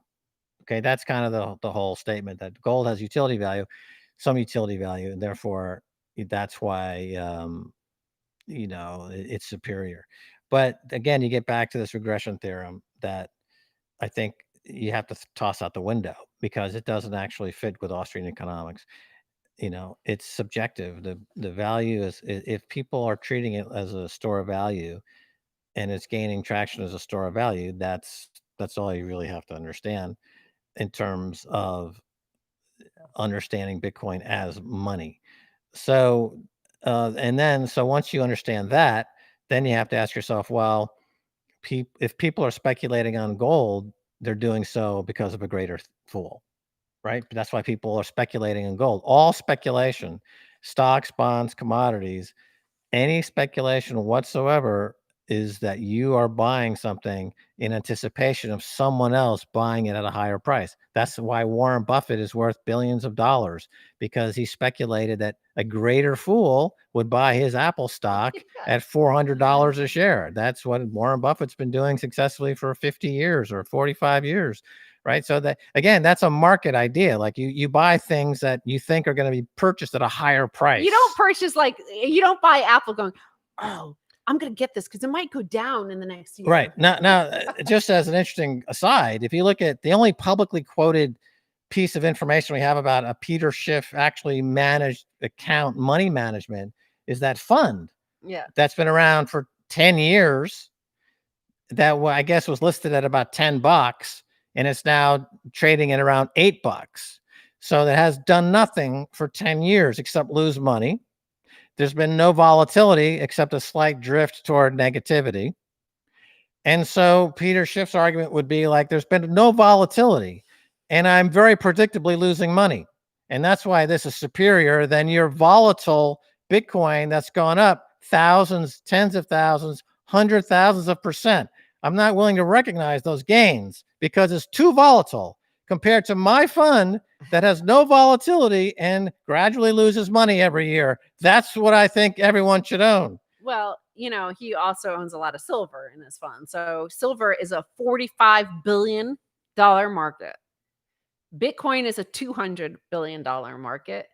Okay, that's kind of the whole statement that gold has utility value, some utility value, and therefore that's why it's superior. But again, you get back to this regression theorem that I think you have to toss out the window because it doesn't actually fit with Austrian economics. It's subjective. The value is if people are treating it as a store of value and it's gaining traction as a store of value, that's all you really have to understand in terms of understanding Bitcoin as money. So so once you understand that, then you have to ask yourself, well, if people are speculating on gold, they're doing so because of a greater fool, right? That's why people are speculating in gold. All speculation, stocks, bonds, commodities, any speculation whatsoever is that you are buying something in anticipation of someone else buying it at a higher price. That's why Warren Buffett is worth billions of dollars, because he speculated that a greater fool would buy his Apple stock at $400 a share. That's what Warren Buffett's been doing successfully for 50 years or 45 years. Right. So that again, that's a market idea. Like you buy things that you think are going to be purchased at a higher price. You don't buy Apple going, oh, I'm going to get this because it might go down in the next year. Right. Now, just as an interesting aside, if you look at the only publicly quoted piece of information we have about a Peter Schiff actually managed account money management is that fund Yeah. that's been around for 10 years that I guess was listed at about $10 and it's now trading at around $8. So that has done nothing for 10 years except lose money. There's been no volatility except a slight drift toward negativity. And so Peter Schiff's argument would be like, there's been no volatility and I'm very predictably losing money. And that's why this is superior than your volatile Bitcoin that's gone up thousands, tens of thousands, hundred thousands of percent. I'm not willing to recognize those gains because it's too volatile compared to my fund that has no volatility and gradually loses money every year. That's what I think everyone should own. Well, he also owns a lot of silver in his fund. So silver is a $45 billion market. Bitcoin is a $200 billion market.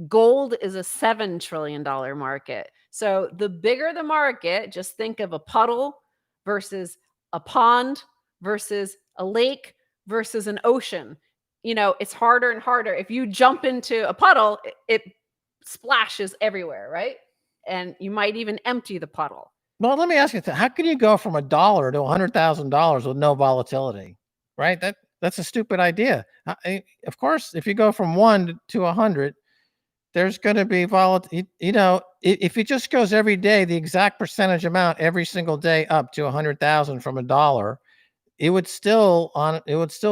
Gold is a $7 trillion market. So the bigger the market, just think of a puddle versus a pond versus a lake versus an ocean. It's harder and harder. If you jump into a puddle, it splashes everywhere, right? And you might even empty the puddle. Well, let me ask you, how can you go from $1 to $100,000 with no volatility, right? That's a stupid idea. Of course, if you go from 1 to 100, there's going to be volatility. If it just goes every day, the exact percentage amount every single day up to 100,000 from $1, it would still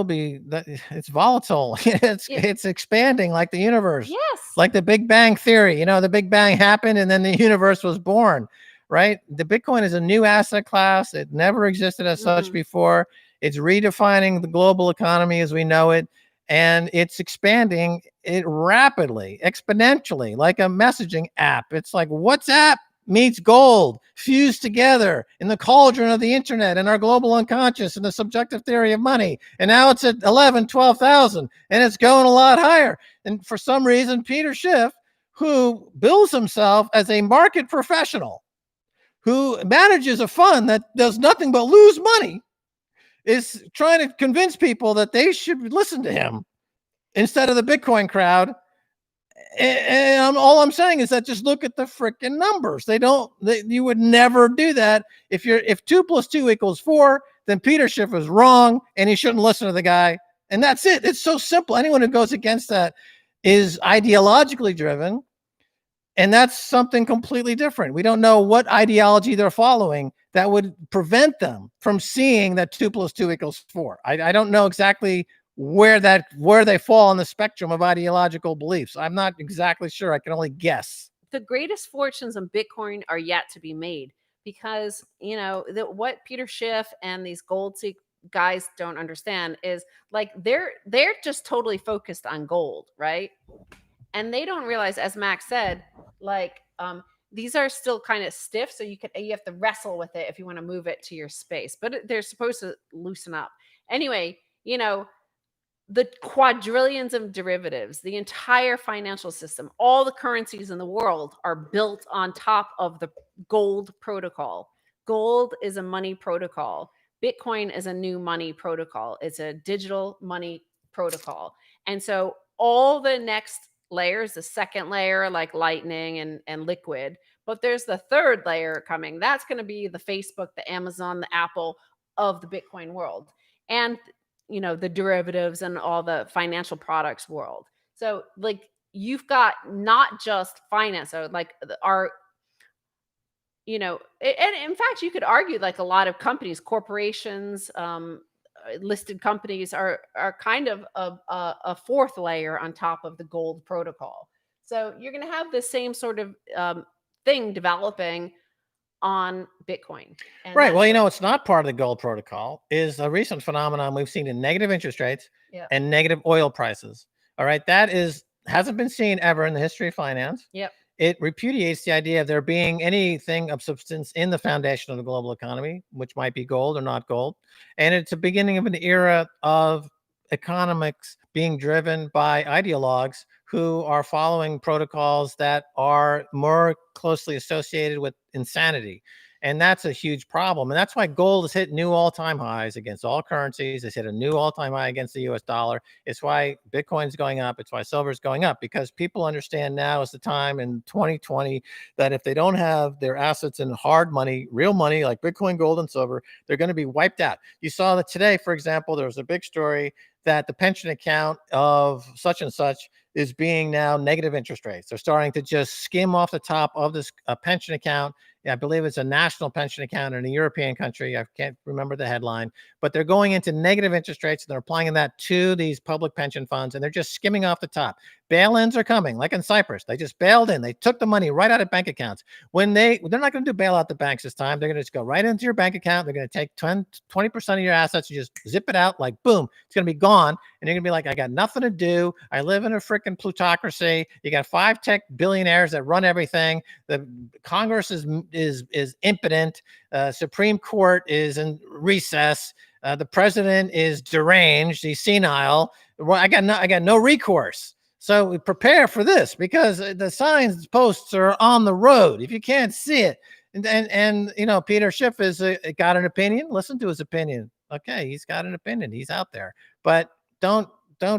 be that it's volatile. It's expanding like the universe. Yes. Like the Big Bang Theory. The Big Bang happened and then the universe was born, right? The Bitcoin is a new asset class. It never existed as such before. It's redefining the global economy as we know it. And it's expanding it rapidly, exponentially, like a messaging app. It's like WhatsApp meets gold fused together in the cauldron of the internet and our global unconscious and the subjective theory of money. And now it's at 11, 12,000 and it's going a lot higher. And for some reason, Peter Schiff, who bills himself as a market professional, who manages a fund that does nothing but lose money, is trying to convince people that they should listen to him instead of the Bitcoin crowd. And all I'm saying is that just look at the freaking numbers. You would never do that. If 2 + 2 = 4, then Peter Schiff is wrong and he shouldn't listen to the guy. And that's it. It's so simple. Anyone who goes against that is ideologically driven. And that's something completely different. We don't know what ideology they're following that would prevent them from seeing that 2 + 2 = 4. I don't know exactly where they fall on the spectrum of ideological beliefs. I'm not exactly sure. I can only guess. The greatest fortunes in Bitcoin are yet to be made because, what Peter Schiff and these gold guys don't understand is like they're just totally focused on gold, right? And they don't realize, as Max said, like these are still kind of stiff, so you have to wrestle with it if you want to move it to your space, but they're supposed to loosen up anyway. The quadrillions of derivatives, the entire financial system, all the currencies in the world are built on top of the gold protocol. Gold is a money protocol. Bitcoin is a new money protocol. It's a digital money protocol. And so all the next layers, the second layer, like Lightning and Liquid, but there's the third layer coming. That's going to be the Facebook, the Amazon, the Apple of the Bitcoin world. And the derivatives and all the financial products world. So like you've got not just finance, so like and in fact, you could argue like a lot of companies, corporations, listed companies are kind of a fourth layer on top of the gold protocol. So you're going to have the same sort of thing developing on Bitcoin. And right. Well, it's not part of the gold protocol is a recent phenomenon we've seen in negative interest rates and negative oil prices. All right. That hasn't been seen ever in the history of finance. Yep. It repudiates the idea of there being anything of substance in the foundation of the global economy, which might be gold or not gold. And it's a beginning of an era of economics being driven by ideologues who are following protocols that are more closely associated with insanity. And that's a huge problem. And that's why gold has hit new all-time highs against all currencies. It's hit a new all-time high against the US dollar. It's why Bitcoin's going up. It's why silver's going up, because people understand now is the time in 2020 that if they don't have their assets in hard money, real money like Bitcoin, gold, and silver, they're going to be wiped out. You saw that today, for example, there was a big story that the pension account of such and such is being now negative interest rates. They're starting to just skim off the top of this pension account. I believe it's a national pension account in a European country. I can't remember the headline, but they're going into negative interest rates and they're applying that to these public pension funds, and they're just skimming off the top. Bail-ins are coming, like in Cyprus. They just bailed in. They took the money right out of bank accounts. They're not going to do bail out the banks this time. They're going to just go right into your bank account. They're going to take 20% of your assets and just zip it out like boom. It's going to be gone. And you're going to be like, I got nothing to do. I live in a freaking plutocracy. You got 5 tech billionaires that run everything. The Congress is impotent. Supreme Court is in recess. The president is deranged. He's senile. Well, I got no recourse. So prepare for this, because the signs posts are on the road. If you can't see it, and Peter Schiff has got an opinion. Listen to his opinion. Okay, he's got an opinion. He's out there, but don't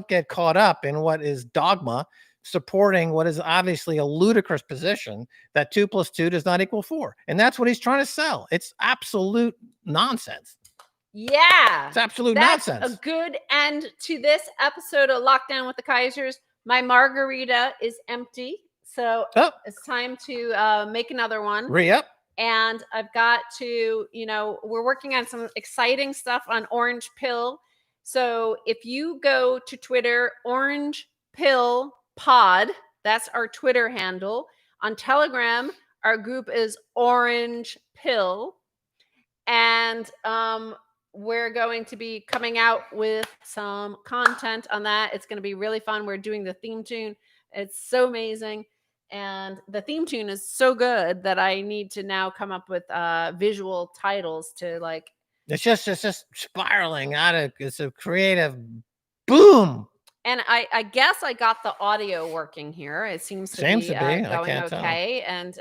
get caught up in what is dogma, supporting what is obviously a ludicrous position that 2 + 2 does not equal 4, and that's what he's trying to sell. It's absolute nonsense. Yeah, It's absolute that's nonsense. a good end to this episode of Lockdown with the Kaisers. My margarita is empty, so it's time to make another one. Re-up. And I've got to, we're working on some exciting stuff on Orange Pill. So if you go to Twitter, Orange Pill Pod, that's our Twitter handle. On Telegram, our group is Orange Pill. And we're going to be coming out with some content on that. It's going to be really fun. We're doing the theme tune. It's so amazing. And the theme tune is so good that I need to now come up with visual titles to like. It's just spiraling out of. It's a creative boom. And I guess I got the audio working here. It seems to be going okay. And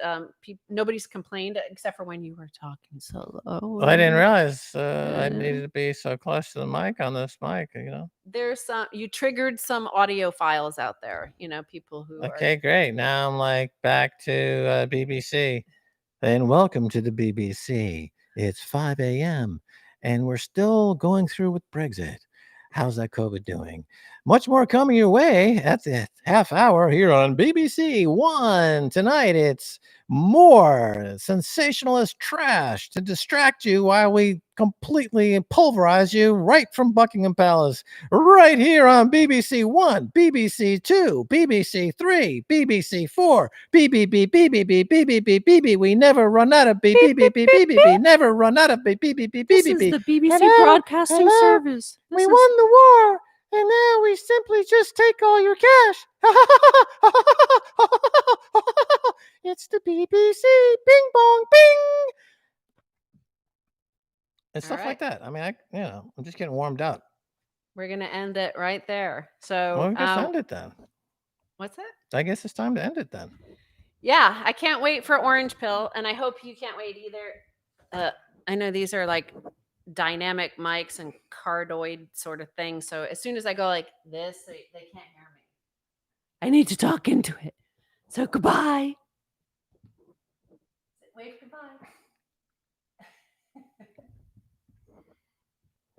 nobody's complained except for when you were talking so low. Well, I didn't realize I needed to be so close to the mic on this mic. There's you triggered some audio files out there. People who. Okay, great. Now I'm like back to BBC. And welcome to the BBC. It's 5 a.m. and we're still going through with Brexit. How's that COVID doing? Much more coming your way at the half hour here on BBC One. Tonight, it's more sensationalist trash to distract you while we completely pulverize you right from Buckingham Palace, right here on BBC One, BBC Two, BBC Three, BBC Four, BBB. We never run out of BBB. Never run out of BBB. This is the BBC Broadcasting Service. We won the war, and now we simply just take all your cash. It's the BBC. Bing bong bing. And stuff like that. I mean, I'm just getting warmed up. We're gonna end it right there. So well, we just end it then. What's that? I guess it's time to end it then. Yeah, I can't wait for Orange Pill, and I hope you can't wait either. I know these are like dynamic mics and cardioid sort of thing. So as soon as I go like this, they can't hear me. I need to talk into it. So goodbye. Wave goodbye.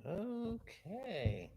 Okay.